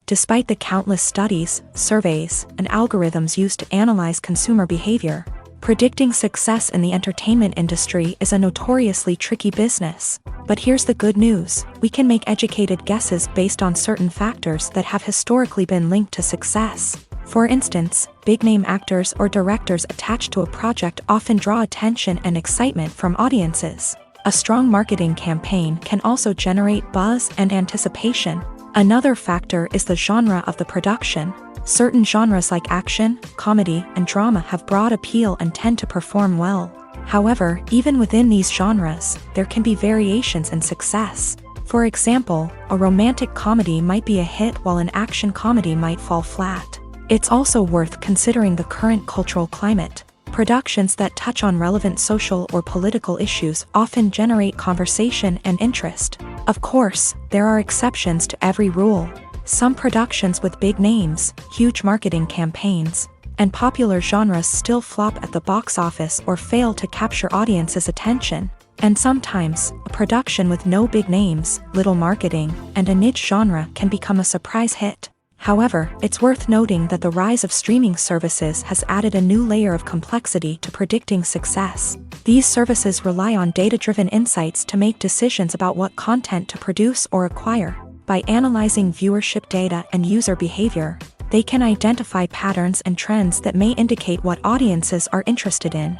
Despite the countless studies, surveys, and algorithms used to analyze consumer behavior, predicting success in the entertainment industry is a notoriously tricky business. But here's the good news: we can make educated guesses based on certain factors that have historically been linked to success. For instance, big-name actors or directors attached to a project often draw attention and excitement from audiences. A strong marketing campaign can also generate buzz and anticipation. Another factor is the genre of the production. Certain genres like action, comedy, and drama have broad appeal and tend to perform well. However, even within these genres, there can be variations in success. For example, a romantic comedy might be a hit while an action comedy might fall flat. It's also worth considering the current cultural climate. Productions that touch on relevant social or political issues often generate conversation and interest. Of course, there are exceptions to every rule. Some productions with big names, huge marketing campaigns, and popular genres still flop at the box office or fail to capture audiences' attention. And sometimes, a production with no big names, little marketing, and a niche genre can become a surprise hit. However, it's worth noting that the rise of streaming services has added a new layer of complexity to predicting success. These services rely on data-driven insights to make decisions about what content to produce or acquire. By analyzing viewership data and user behavior, they can identify patterns and trends that may indicate what audiences are interested in.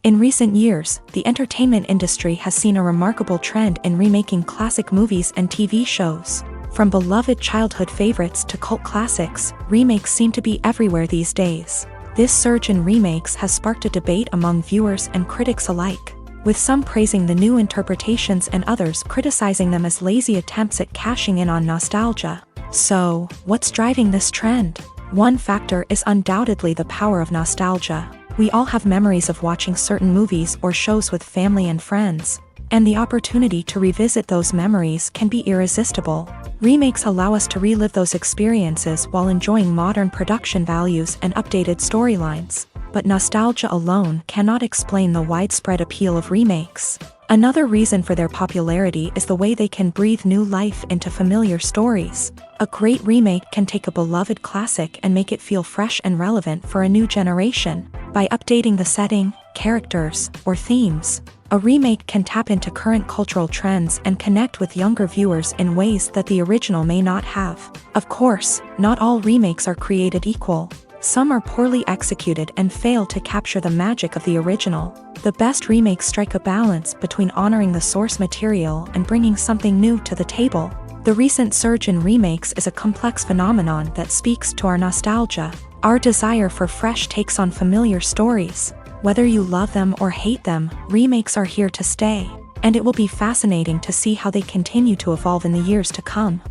In recent years, the entertainment industry has seen a remarkable trend in remaking classic movies and TV shows. From beloved childhood favorites to cult classics, remakes seem to be everywhere these days. This surge in remakes has sparked a debate among viewers and critics alike, with some praising the new interpretations and others criticizing them as lazy attempts at cashing in on nostalgia. So, what's driving this trend? One factor is undoubtedly the power of nostalgia. We all have memories of watching certain movies or shows with family and friends, and the opportunity to revisit those memories can be irresistible. Remakes allow us to relive those experiences while enjoying modern production values and updated storylines. But nostalgia alone cannot explain the widespread appeal of remakes. Another reason for their popularity is the way they can breathe new life into familiar stories. A great remake can take a beloved classic and make it feel fresh and relevant for a new generation. By updating the setting, characters, or themes, a remake can tap into current cultural trends and connect with younger viewers in ways that the original may not have. Of course, not all remakes are created equal. Some are poorly executed and fail to capture the magic of the original. The best remakes strike a balance between honoring the source material and bringing something new to the table. The recent surge in remakes is a complex phenomenon that speaks to our nostalgia, our desire for fresh takes on familiar stories. Whether you love them or hate them, remakes are here to stay, and it will be fascinating to see how they continue to evolve in the years to come.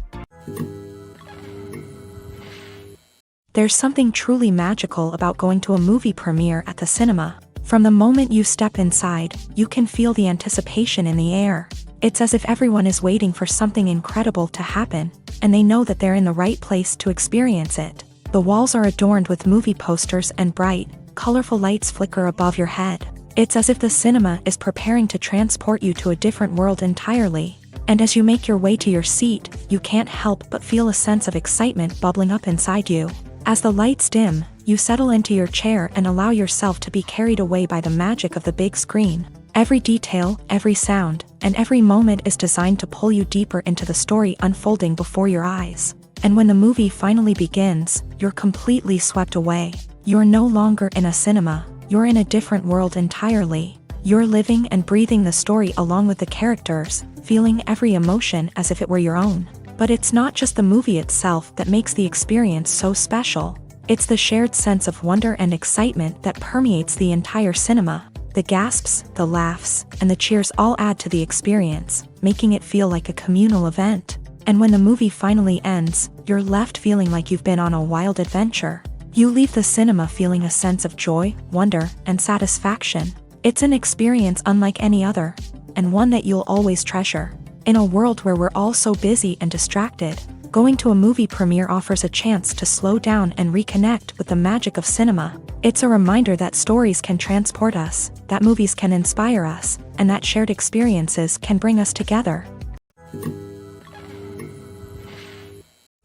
There's something truly magical about going to a movie premiere at the cinema. From the moment you step inside, you can feel the anticipation in the air. It's as if everyone is waiting for something incredible to happen, and they know that they're in the right place to experience it. The walls are adorned with movie posters and bright, colorful lights flicker above your head. It's as if the cinema is preparing to transport you to a different world entirely. And as you make your way to your seat, you can't help but feel a sense of excitement bubbling up inside you. As the lights dim, you settle into your chair and allow yourself to be carried away by the magic of the big screen. Every detail, every sound, and every moment is designed to pull you deeper into the story unfolding before your eyes. And when the movie finally begins, you're completely swept away. You're no longer in a cinema, you're in a different world entirely. You're living and breathing the story along with the characters, feeling every emotion as if it were your own. But it's not just the movie itself that makes the experience so special. It's the shared sense of wonder and excitement that permeates the entire cinema. The gasps, the laughs, and the cheers all add to the experience, making it feel like a communal event. And when the movie finally ends, you're left feeling like you've been on a wild adventure. You leave the cinema feeling a sense of joy, wonder, and satisfaction. It's an experience unlike any other, and one that you'll always treasure. In a world where we're all so busy and distracted, going to a movie premiere offers a chance to slow down and reconnect with the magic of cinema. It's a reminder that stories can transport us, that movies can inspire us, and that shared experiences can bring us together.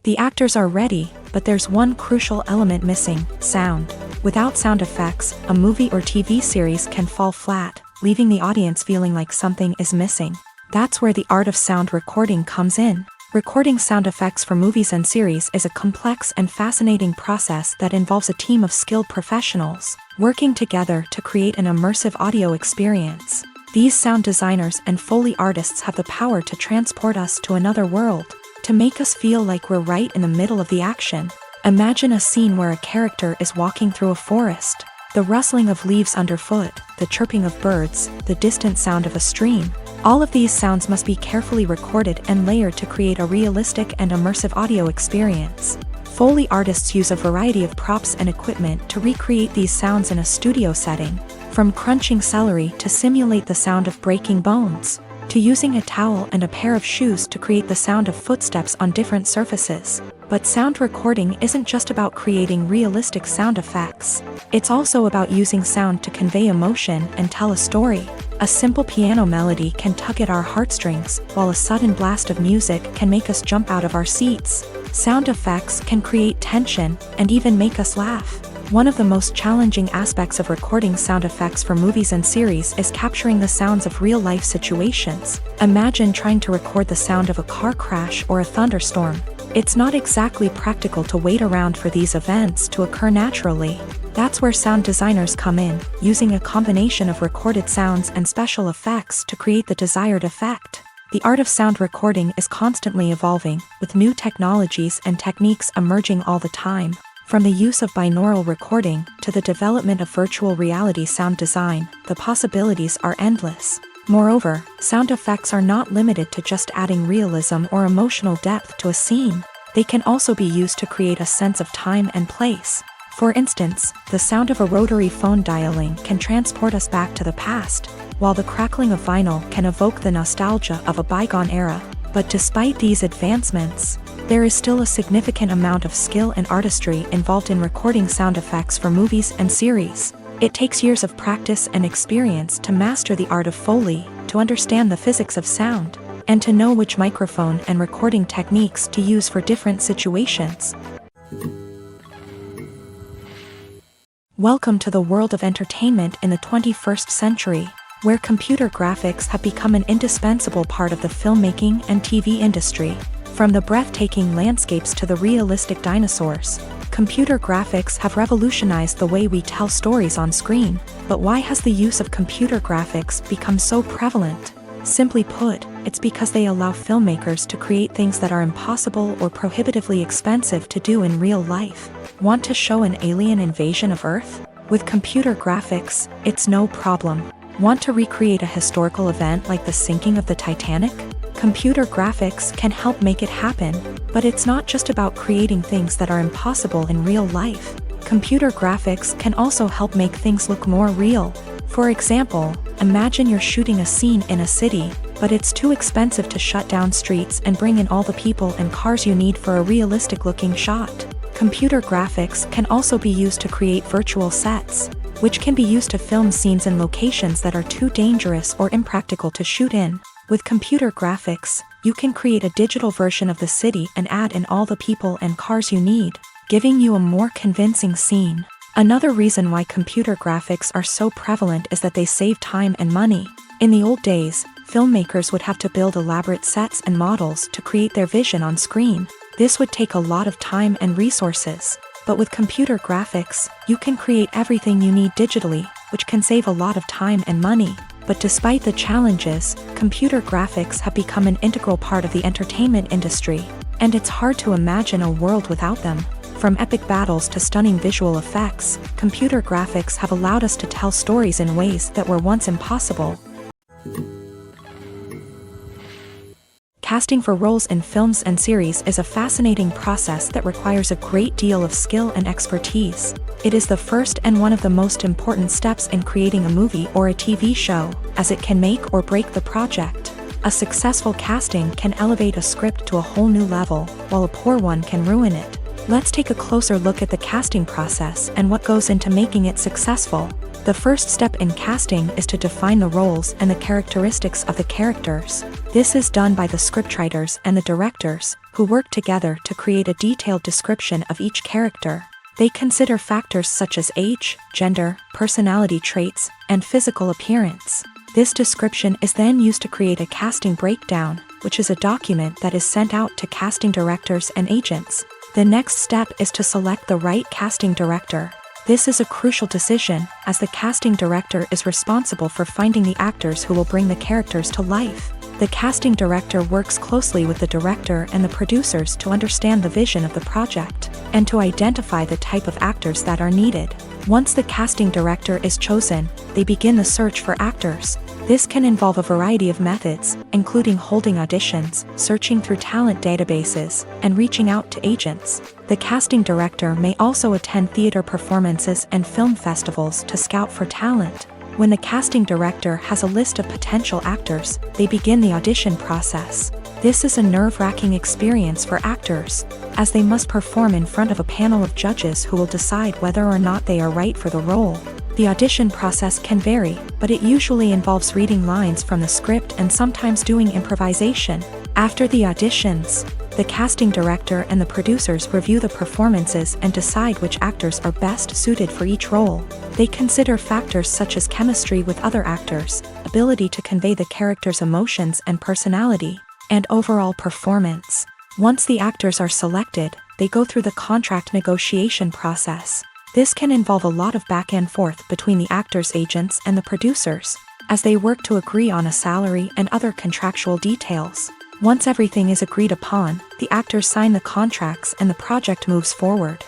The actors are ready, but there's one crucial element missing: sound. Without sound effects, a movie or TV series can fall flat, leaving the audience feeling like something is missing. That's where the art of sound recording comes in. Recording sound effects for movies and series is a complex and fascinating process that involves a team of skilled professionals working together to create an immersive audio experience. These sound designers and Foley artists have the power to transport us to another world, to make us feel like we're right in the middle of the action. Imagine a scene where a character is walking through a forest. The rustling of leaves underfoot, the chirping of birds, the distant sound of a stream. All of these sounds must be carefully recorded and layered to create a realistic and immersive audio experience. Foley artists use a variety of props and equipment to recreate these sounds in a studio setting, from crunching celery to simulate the sound of breaking bones, to using a towel and a pair of shoes to create the sound of footsteps on different surfaces. But sound recording isn't just about creating realistic sound effects. It's also about using sound to convey emotion and tell a story. A simple piano melody can tug at our heartstrings, while a sudden blast of music can make us jump out of our seats. Sound effects can create tension and even make us laugh. One of the most challenging aspects of recording sound effects for movies and series is capturing the sounds of real-life situations. Imagine trying to record the sound of a car crash or a thunderstorm. It's not exactly practical to wait around for these events to occur naturally. That's where sound designers come in, using a combination of recorded sounds and special effects to create the desired effect. The art of sound recording is constantly evolving, with new technologies and techniques emerging all the time. From the use of binaural recording to the development of virtual reality sound design, the possibilities are endless. Moreover, sound effects are not limited to just adding realism or emotional depth to a scene. they can also be used to create a sense of time and place. For instance, the sound of a rotary phone dialing can transport us back to the past, while the crackling of vinyl can evoke the nostalgia of a bygone era. But despite these advancements, there is still a significant amount of skill and artistry involved in recording sound effects for movies and series. It takes years of practice and experience to master the art of Foley, to understand the physics of sound, and to know which microphone and recording techniques to use for different situations. Welcome to the world of entertainment in the 21st century, where computer graphics have become an indispensable part of the filmmaking and TV industry. From the breathtaking landscapes to the realistic dinosaurs, computer graphics have revolutionized the way we tell stories on screen. But why has the use of computer graphics become so prevalent? Simply put, it's because they allow filmmakers to create things that are impossible or prohibitively expensive to do in real life. Want to show an alien invasion of Earth? With computer graphics, it's no problem. Want to recreate a historical event like the sinking of the Titanic? Computer graphics can help make it happen, but it's not just about creating things that are impossible in real life. Computer graphics can also help make things look more real. For example, imagine you're shooting a scene in a city, but it's too expensive to shut down streets and bring in all the people and cars you need for a realistic-looking shot. Computer graphics can also be used to create virtual sets, which can be used to film scenes in locations that are too dangerous or impractical to shoot in. With computer graphics, you can create a digital version of the city and add in all the people and cars you need, giving you a more convincing scene. Another reason why computer graphics are so prevalent is that they save time and money. In the old days, filmmakers would have to build elaborate sets and models to create their vision on screen. This would take a lot of time and resources. But with computer graphics, you can create everything you need digitally, which can save a lot of time and money. But despite the challenges, computer graphics have become an integral part of the entertainment industry, and it's hard to imagine a world without them. From epic battles to stunning visual effects, computer graphics have allowed us to tell stories in ways that were once impossible. Casting for roles in films and series is a fascinating process that requires a great deal of skill and expertise. It is the first and one of the most important steps in creating a movie or a TV show, as it can make or break the project. A successful casting can elevate a script to a whole new level, while a poor one can ruin it. Let's take a closer look at the casting process and what goes into making it successful. The first step in casting is to define the roles and the characteristics of the characters. This is done by the scriptwriters and the directors, who work together to create a detailed description of each character. They consider factors such as age, gender, personality traits, and physical appearance. This description is then used to create a casting breakdown, which is a document that is sent out to casting directors and agents. The next step is to select the right casting director. This is a crucial decision, as the casting director is responsible for finding the actors who will bring the characters to life. The casting director works closely with the director and the producers to understand the vision of the project, and to identify the type of actors that are needed. Once the casting director is chosen, they begin the search for actors. This can involve a variety of methods, including holding auditions, searching through talent databases, and reaching out to agents. The casting director may also attend theater performances and film festivals to scout for talent. When the casting director has a list of potential actors, they begin the audition process. This is a nerve-wracking experience for actors, as they must perform in front of a panel of judges who will decide whether or not they are right for the role. The audition process can vary, but it usually involves reading lines from the script and sometimes doing improvisation. After the auditions, the casting director and the producers review the performances and decide which actors are best suited for each role. They consider factors such as chemistry with other actors, ability to convey the character's emotions and personality, and overall performance. Once the actors are selected, they go through the contract negotiation process. This can involve a lot of back and forth between the actors' agents and the producers, as they work to agree on a salary and other contractual details. Once everything is agreed upon, the actors sign the contracts and the project moves forward.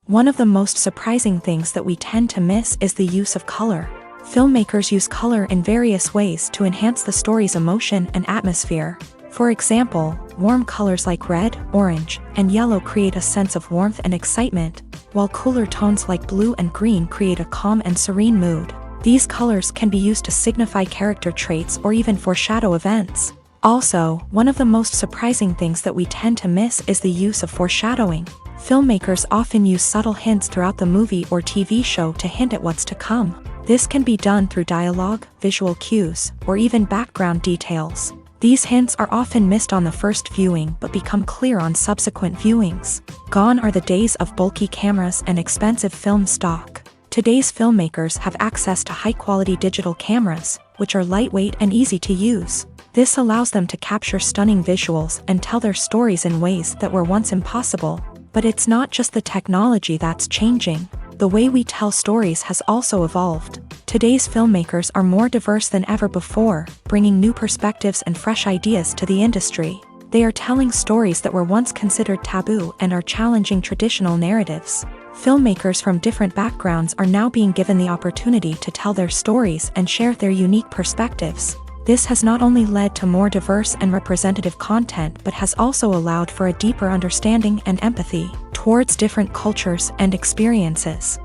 One of the most surprising things that we tend to miss is the use of color. Filmmakers use color in various ways to enhance the story's emotion and atmosphere. For example, warm colors like red, orange, and yellow create a sense of warmth and excitement, while cooler tones like blue and green create a calm and serene mood. These colors can be used to signify character traits or even foreshadow events. Also, one of the most surprising things that we tend to miss is the use of foreshadowing. Filmmakers often use subtle hints throughout the movie or TV show to hint at what's to come. This can be done through dialogue, visual cues, or even background details. These hints are often missed on the first viewing but become clear on subsequent viewings. Gone are the days of bulky cameras and expensive film stock. Today's filmmakers have access to high-quality digital cameras, which are lightweight and easy to use. This allows them to capture stunning visuals and tell their stories in ways that were once impossible. But it's not just the technology that's changing. The way we tell stories has also evolved. Today's filmmakers are more diverse than ever before, bringing new perspectives and fresh ideas to the industry. They are telling stories that were once considered taboo and are challenging traditional narratives. Filmmakers from different backgrounds are now being given the opportunity to tell their stories and share their unique perspectives. This has not only led to more diverse and representative content but has also allowed for a deeper understanding and empathy towards different cultures and experiences.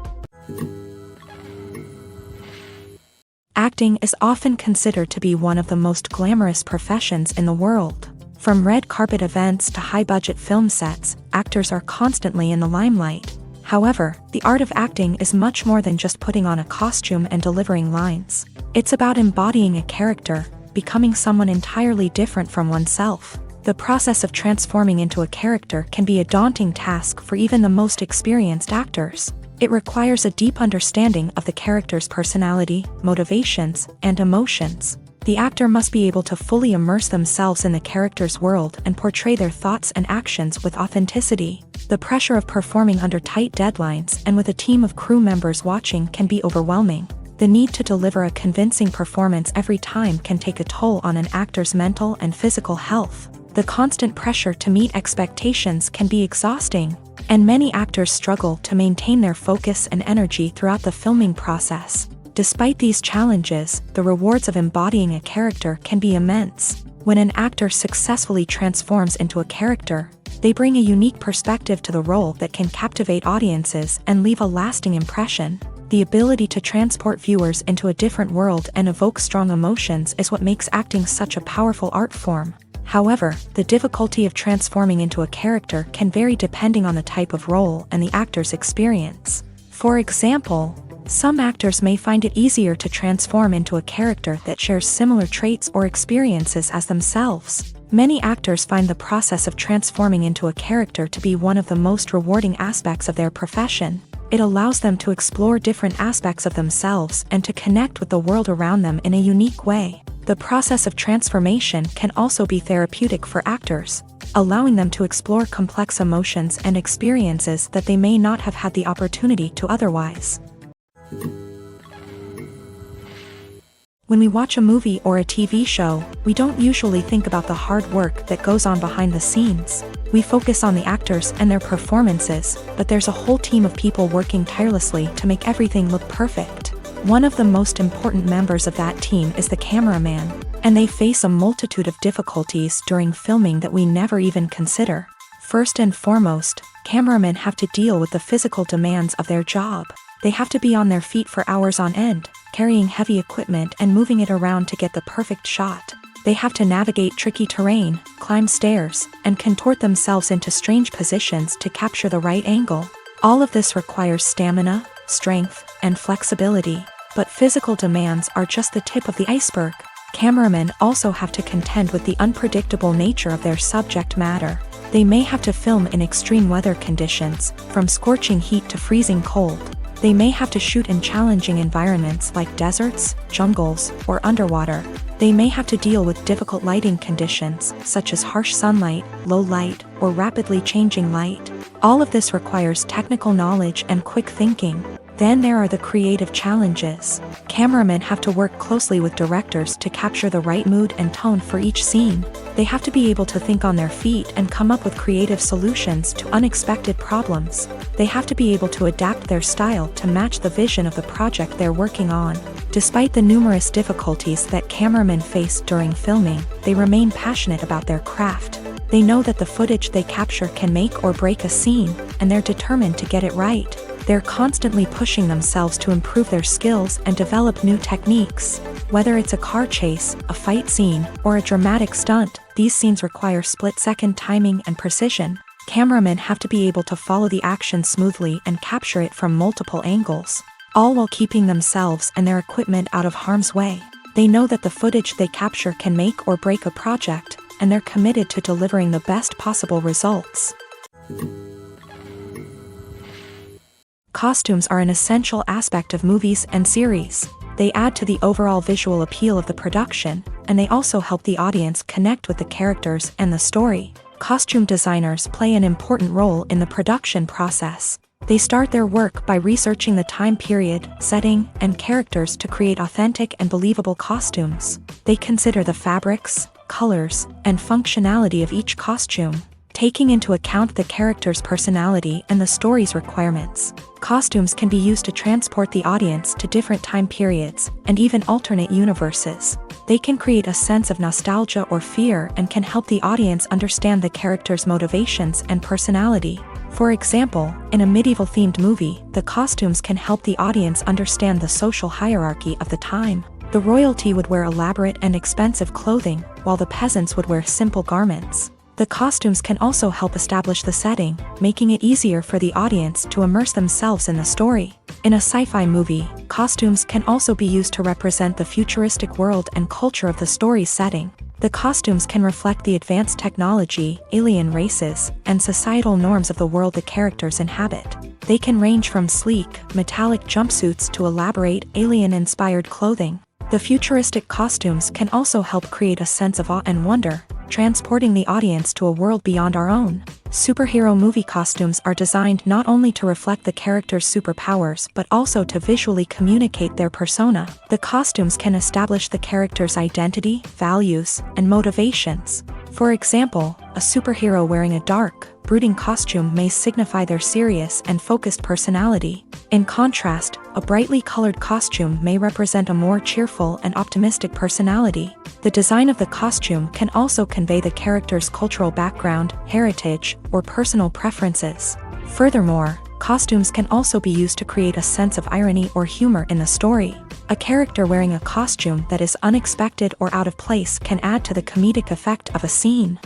Acting is often considered to be one of the most glamorous professions in the world. From red carpet events to high-budget film sets, actors are constantly in the limelight. However, the art of acting is much more than just putting on a costume and delivering lines. It's about embodying a character, becoming someone entirely different from oneself. The process of transforming into a character can be a daunting task for even the most experienced actors. It requires a deep understanding of the character's personality, motivations, and emotions. The actor must be able to fully immerse themselves in the character's world and portray their thoughts and actions with authenticity. The pressure of performing under tight deadlines and with a team of crew members watching can be overwhelming. The need to deliver a convincing performance every time can take a toll on an actor's mental and physical health. The constant pressure to meet expectations can be exhausting, and many actors struggle to maintain their focus and energy throughout the filming process. Despite these challenges, the rewards of embodying a character can be immense. When an actor successfully transforms into a character, they bring a unique perspective to the role that can captivate audiences and leave a lasting impression. The ability to transport viewers into a different world and evoke strong emotions is what makes acting such a powerful art form. However, the difficulty of transforming into a character can vary depending on the type of role and the actor's experience. For example, some actors may find it easier to transform into a character that shares similar traits or experiences as themselves. Many actors find the process of transforming into a character to be one of the most rewarding aspects of their profession. It allows them to explore different aspects of themselves and to connect with the world around them in a unique way. The process of transformation can also be therapeutic for actors, allowing them to explore complex emotions and experiences that they may not have had the opportunity to otherwise. When we watch a movie or a TV show, we don't usually think about the hard work that goes on behind the scenes. We focus on the actors and their performances, but there's a whole team of people working tirelessly to make everything look perfect. One of the most important members of that team is the cameraman, and they face a multitude of difficulties during filming that we never even consider. First and foremost, cameramen have to deal with the physical demands of their job. They have to be on their feet for hours on end, carrying heavy equipment and moving it around to get the perfect shot. They have to navigate tricky terrain, climb stairs, and contort themselves into strange positions to capture the right angle. All of this requires stamina, strength, and flexibility. But physical demands are just the tip of the iceberg. Cameramen also have to contend with the unpredictable nature of their subject matter. They may have to film in extreme weather conditions, from scorching heat to freezing cold. They may have to shoot in challenging environments like deserts, jungles, or underwater. They may have to deal with difficult lighting conditions, such as harsh sunlight, low light, or rapidly changing light. All of this requires technical knowledge and quick thinking. Then there are the creative challenges. Cameramen have to work closely with directors to capture the right mood and tone for each scene. They have to be able to think on their feet and come up with creative solutions to unexpected problems. They have to be able to adapt their style to match the vision of the project they're working on. Despite the numerous difficulties that cameramen face during filming, they remain passionate about their craft. They know that the footage they capture can make or break a scene, and they're determined to get it right. They're constantly pushing themselves to improve their skills and develop new techniques. Whether it's a car chase, a fight scene, or a dramatic stunt, these scenes require split-second timing and precision. Cameramen have to be able to follow the action smoothly and capture it from multiple angles, all while keeping themselves and their equipment out of harm's way. They know that the footage they capture can make or break a project, and they're committed to delivering the best possible results. Costumes are an essential aspect of movies and series. They add to the overall visual appeal of the production, and they also help the audience connect with the characters and the story. Costume designers play an important role in the production process. They start their work by researching the time period, setting, and characters to create authentic and believable costumes. They consider the fabrics, colors, and functionality of each costume, taking into account the character's personality and the story's requirements. Costumes can be used to transport the audience to different time periods and even alternate universes. They can create a sense of nostalgia or fear and can help the audience understand the character's motivations and personality. For example, in a medieval-themed movie, the costumes can help the audience understand the social hierarchy of the time. The royalty would wear elaborate and expensive clothing, while the peasants would wear simple garments. The costumes can also help establish the setting, making it easier for the audience to immerse themselves in the story. In a sci-fi movie, costumes can also be used to represent the futuristic world and culture of the story's setting. The costumes can reflect the advanced technology, alien races, and societal norms of the world the characters inhabit. They can range from sleek, metallic jumpsuits to elaborate, alien-inspired clothing. The futuristic costumes can also help create a sense of awe and wonder, transporting the audience to a world beyond our own. Superhero movie costumes are designed not only to reflect the character's superpowers but also to visually communicate their persona. The costumes can establish the character's identity, values, and motivations. For example, a superhero wearing a dark, brooding costume may signify their serious and focused personality. In contrast, a brightly colored costume may represent a more cheerful and optimistic personality. The design of the costume can also convey the character's cultural background, heritage, or personal preferences. Furthermore, costumes can also be used to create a sense of irony or humor in the story. A character wearing a costume that is unexpected or out of place can add to the comedic effect of a scene.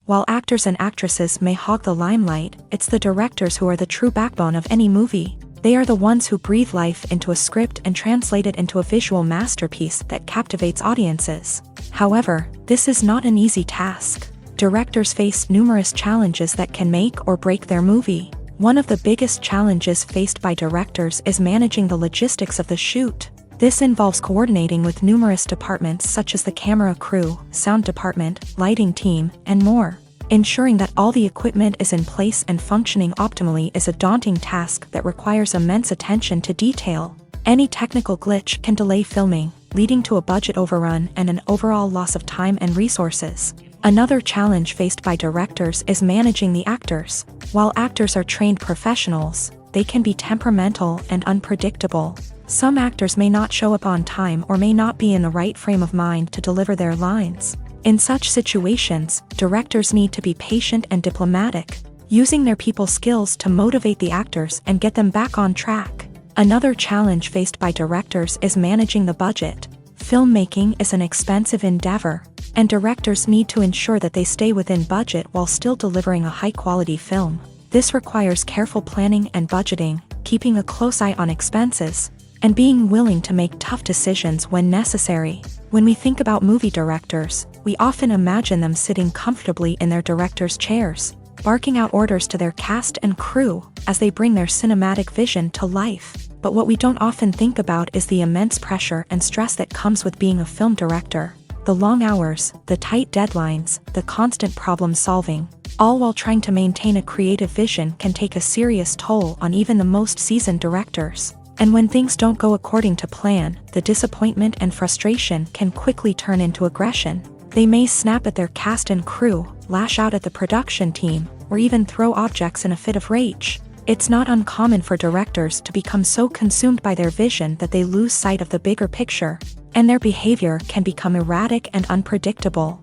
While actors and actresses may hog the limelight, it's the directors who are the true backbone of any movie. They are the ones who breathe life into a script and translate it into a visual masterpiece that captivates audiences. However, this is not an easy task. Directors face numerous challenges that can make or break their movie. One of the biggest challenges faced by directors is managing the logistics of the shoot. This involves coordinating with numerous departments such as the camera crew, sound department, lighting team, and more. Ensuring that all the equipment is in place and functioning optimally is a daunting task that requires immense attention to detail. Any technical glitch can delay filming, leading to a budget overrun and an overall loss of time and resources. Another challenge faced by directors is managing the actors. While actors are trained professionals, they can be temperamental and unpredictable. Some actors may not show up on time or may not be in the right frame of mind to deliver their lines. In such situations, directors need to be patient and diplomatic, using their people skills to motivate the actors and get them back on track. Another challenge faced by directors is managing the budget. Filmmaking is an expensive endeavor, and directors need to ensure that they stay within budget while still delivering a high-quality film. This requires careful planning and budgeting, keeping a close eye on expenses, and being willing to make tough decisions when necessary. When we think about movie directors, we often imagine them sitting comfortably in their director's chairs, barking out orders to their cast and crew as they bring their cinematic vision to life. But what we don't often think about is the immense pressure and stress that comes with being a film director. The long hours, the tight deadlines, the constant problem solving, all while trying to maintain a creative vision can take a serious toll on even the most seasoned directors. And when things don't go according to plan, the disappointment and frustration can quickly turn into aggression. They may snap at their cast and crew, lash out at the production team, or even throw objects in a fit of rage. It's not uncommon for directors to become so consumed by their vision that they lose sight of the bigger picture, and their behavior can become erratic and unpredictable.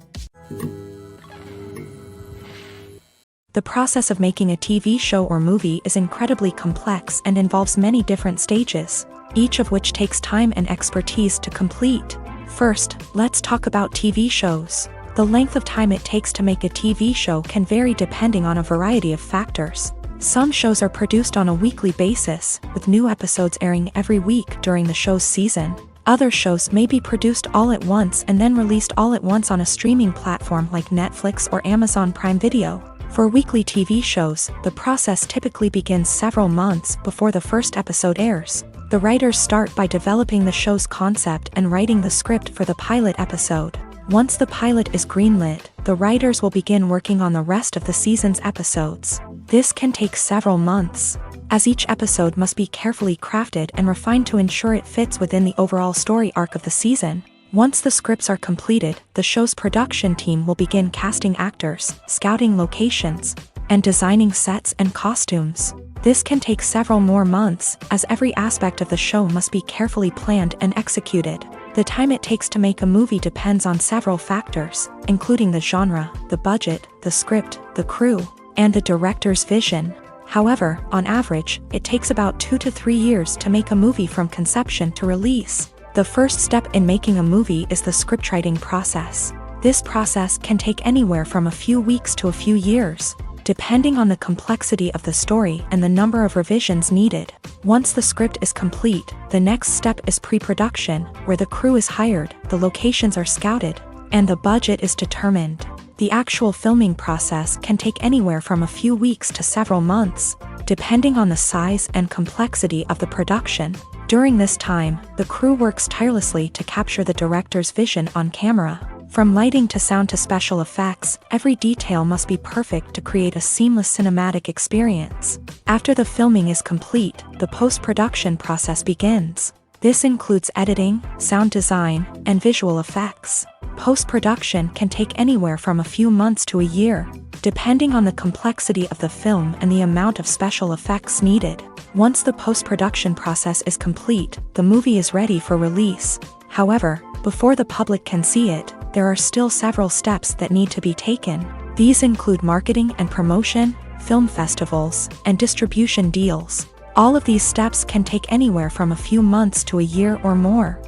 The process of making a TV show or movie is incredibly complex and involves many different stages, each of which takes time and expertise to complete. First, let's talk about TV shows. The length of time it takes to make a TV show can vary depending on a variety of factors. Some shows are produced on a weekly basis, with new episodes airing every week during the show's season. Other shows may be produced all at once and then released all at once on a streaming platform like Netflix or Amazon Prime Video. For weekly TV shows, the process typically begins several months before the first episode airs. The writers start by developing the show's concept and writing the script for the pilot episode. Once the pilot is greenlit, the writers will begin working on the rest of the season's episodes. This can take several months, as each episode must be carefully crafted and refined to ensure it fits within the overall story arc of the season. Once the scripts are completed, the show's production team will begin casting actors, scouting locations, and designing sets and costumes. This can take several more months, as every aspect of the show must be carefully planned and executed. The time it takes to make a movie depends on several factors, including the genre, the budget, the script, the crew, and the director's vision. However, on average, it takes about 2 to 3 years to make a movie from conception to release. The first step in making a movie is the scriptwriting process. This process can take anywhere from a few weeks to a few years, depending on the complexity of the story and the number of revisions needed. Once the script is complete, the next step is pre-production, where the crew is hired, the locations are scouted, and the budget is determined. The actual filming process can take anywhere from a few weeks to several months, depending on the size and complexity of the production. During this time, the crew works tirelessly to capture the director's vision on camera. From lighting to sound to special effects, every detail must be perfect to create a seamless cinematic experience. After the filming is complete, the post-production process begins. This includes editing, sound design, and visual effects. Post-production can take anywhere from a few months to a year, depending on the complexity of the film and the amount of special effects needed. Once the post-production process is complete, the movie is ready for release. However, before the public can see it, there are still several steps that need to be taken. These include marketing and promotion, film festivals, and distribution deals. All of these steps can take anywhere from a few months to a year or more.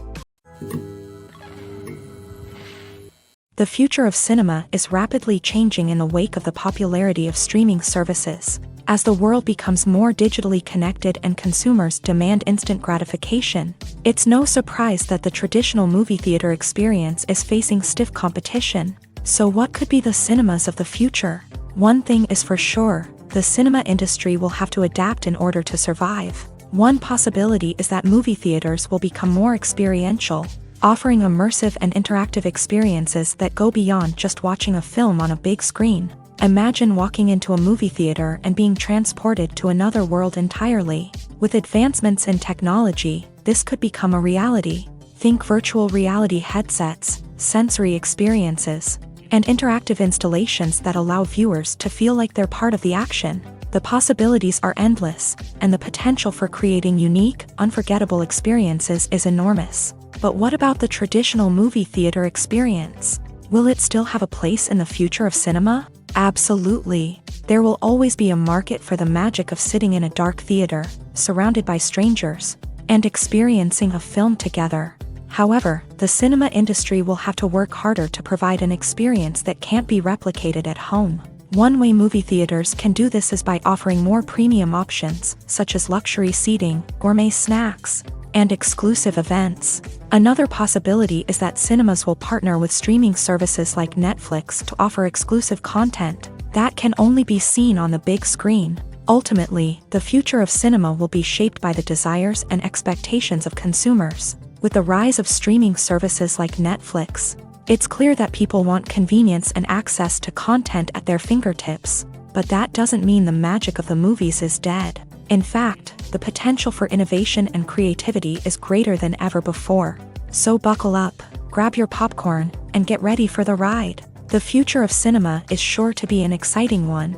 The future of cinema is rapidly changing in the wake of the popularity of streaming services. As the world becomes more digitally connected and consumers demand instant gratification, it's no surprise that the traditional movie theater experience is facing stiff competition. So what could be the cinemas of the future? One thing is for sure, the cinema industry will have to adapt in order to survive. One possibility is that movie theaters will become more experiential, offering immersive and interactive experiences that go beyond just watching a film on a big screen. Imagine walking into a movie theater and being transported to another world entirely. With advancements in technology, this could become a reality. Think virtual reality headsets, sensory experiences, and interactive installations that allow viewers to feel like they're part of the action. The possibilities are endless, and the potential for creating unique, unforgettable experiences is enormous. But what about the traditional movie theater experience? Will it still have a place in the future of cinema? Absolutely. There will always be a market for the magic of sitting in a dark theater, surrounded by strangers, and experiencing a film together. However, the cinema industry will have to work harder to provide an experience that can't be replicated at home. One way movie theaters can do this is by offering more premium options, such as luxury seating, gourmet snacks, and exclusive events. Another possibility is that cinemas will partner with streaming services like Netflix to offer exclusive content that can only be seen on the big screen. Ultimately, the future of cinema will be shaped by the desires and expectations of consumers. With the rise of streaming services like Netflix, it's clear that people want convenience and access to content at their fingertips. But that doesn't mean the magic of the movies is dead. In fact, the potential for innovation and creativity is greater than ever before. So buckle up, grab your popcorn, and get ready for the ride. The future of cinema is sure to be an exciting one.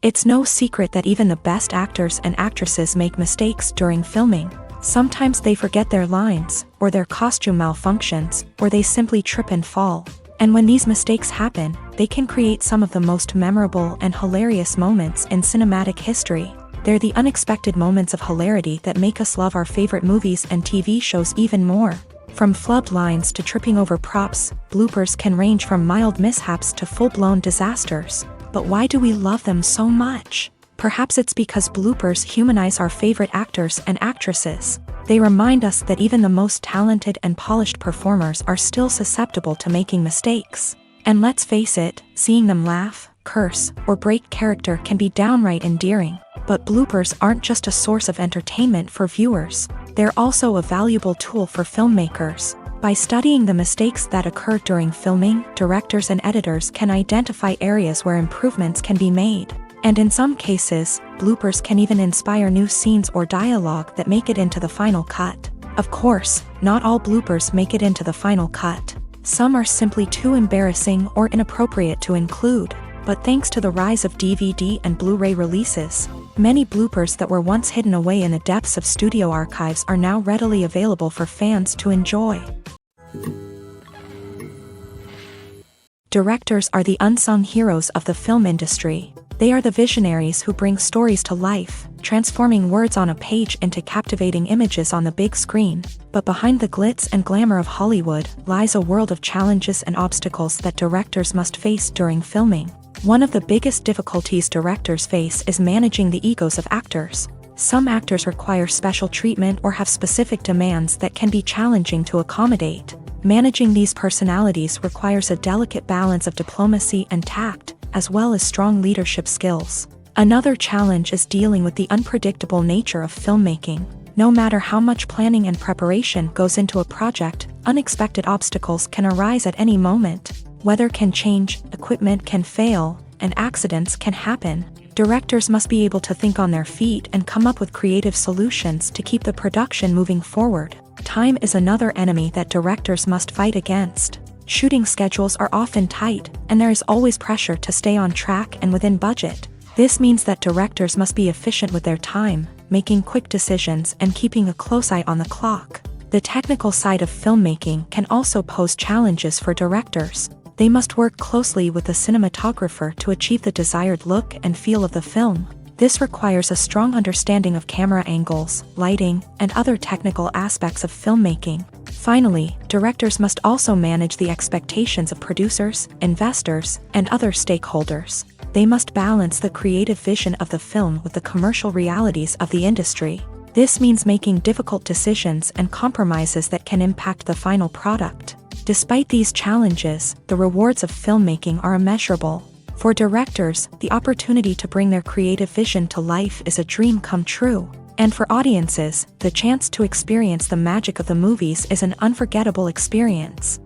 It's no secret that even the best actors and actresses make mistakes during filming. Sometimes they forget their lines, or their costume malfunctions, or they simply trip and fall. And when these mistakes happen, they can create some of the most memorable and hilarious moments in cinematic history. They're the unexpected moments of hilarity that make us love our favorite movies and TV shows even more. From flubbed lines to tripping over props, bloopers can range from mild mishaps to full-blown disasters. But why do we love them so much? Perhaps it's because bloopers humanize our favorite actors and actresses. They remind us that even the most talented and polished performers are still susceptible to making mistakes. And let's face it, seeing them laugh, curse, or break character can be downright endearing. But bloopers aren't just a source of entertainment for viewers. They're also a valuable tool for filmmakers. By studying the mistakes that occur during filming, directors and editors can identify areas where improvements can be made. And in some cases, bloopers can even inspire new scenes or dialogue that make it into the final cut. Of course, not all bloopers make it into the final cut. Some are simply too embarrassing or inappropriate to include. But thanks to the rise of DVD and Blu-ray releases, many bloopers that were once hidden away in the depths of studio archives are now readily available for fans to enjoy. Directors are the unsung heroes of the film industry. They are the visionaries who bring stories to life, transforming words on a page into captivating images on the big screen. But behind the glitz and glamour of Hollywood lies a world of challenges and obstacles that directors must face during filming. One of the biggest difficulties directors face is managing the egos of actors. Some actors require special treatment or have specific demands that can be challenging to accommodate. Managing these personalities requires a delicate balance of diplomacy and tact, as well as strong leadership skills. Another challenge is dealing with the unpredictable nature of filmmaking. No matter how much planning and preparation goes into a project, unexpected obstacles can arise at any moment. Weather can change, equipment can fail, and accidents can happen. Directors must be able to think on their feet and come up with creative solutions to keep the production moving forward. Time is another enemy that directors must fight against. Shooting schedules are often tight, and there is always pressure to stay on track and within budget. This means that directors must be efficient with their time, making quick decisions and keeping a close eye on the clock. The technical side of filmmaking can also pose challenges for directors. They must work closely with the cinematographer to achieve the desired look and feel of the film. This requires a strong understanding of camera angles, lighting, and other technical aspects of filmmaking. Finally, directors must also manage the expectations of producers, investors, and other stakeholders. They must balance the creative vision of the film with the commercial realities of the industry. This means making difficult decisions and compromises that can impact the final product. Despite these challenges, the rewards of filmmaking are immeasurable. For directors, the opportunity to bring their creative vision to life is a dream come true. And for audiences, the chance to experience the magic of the movies is an unforgettable experience.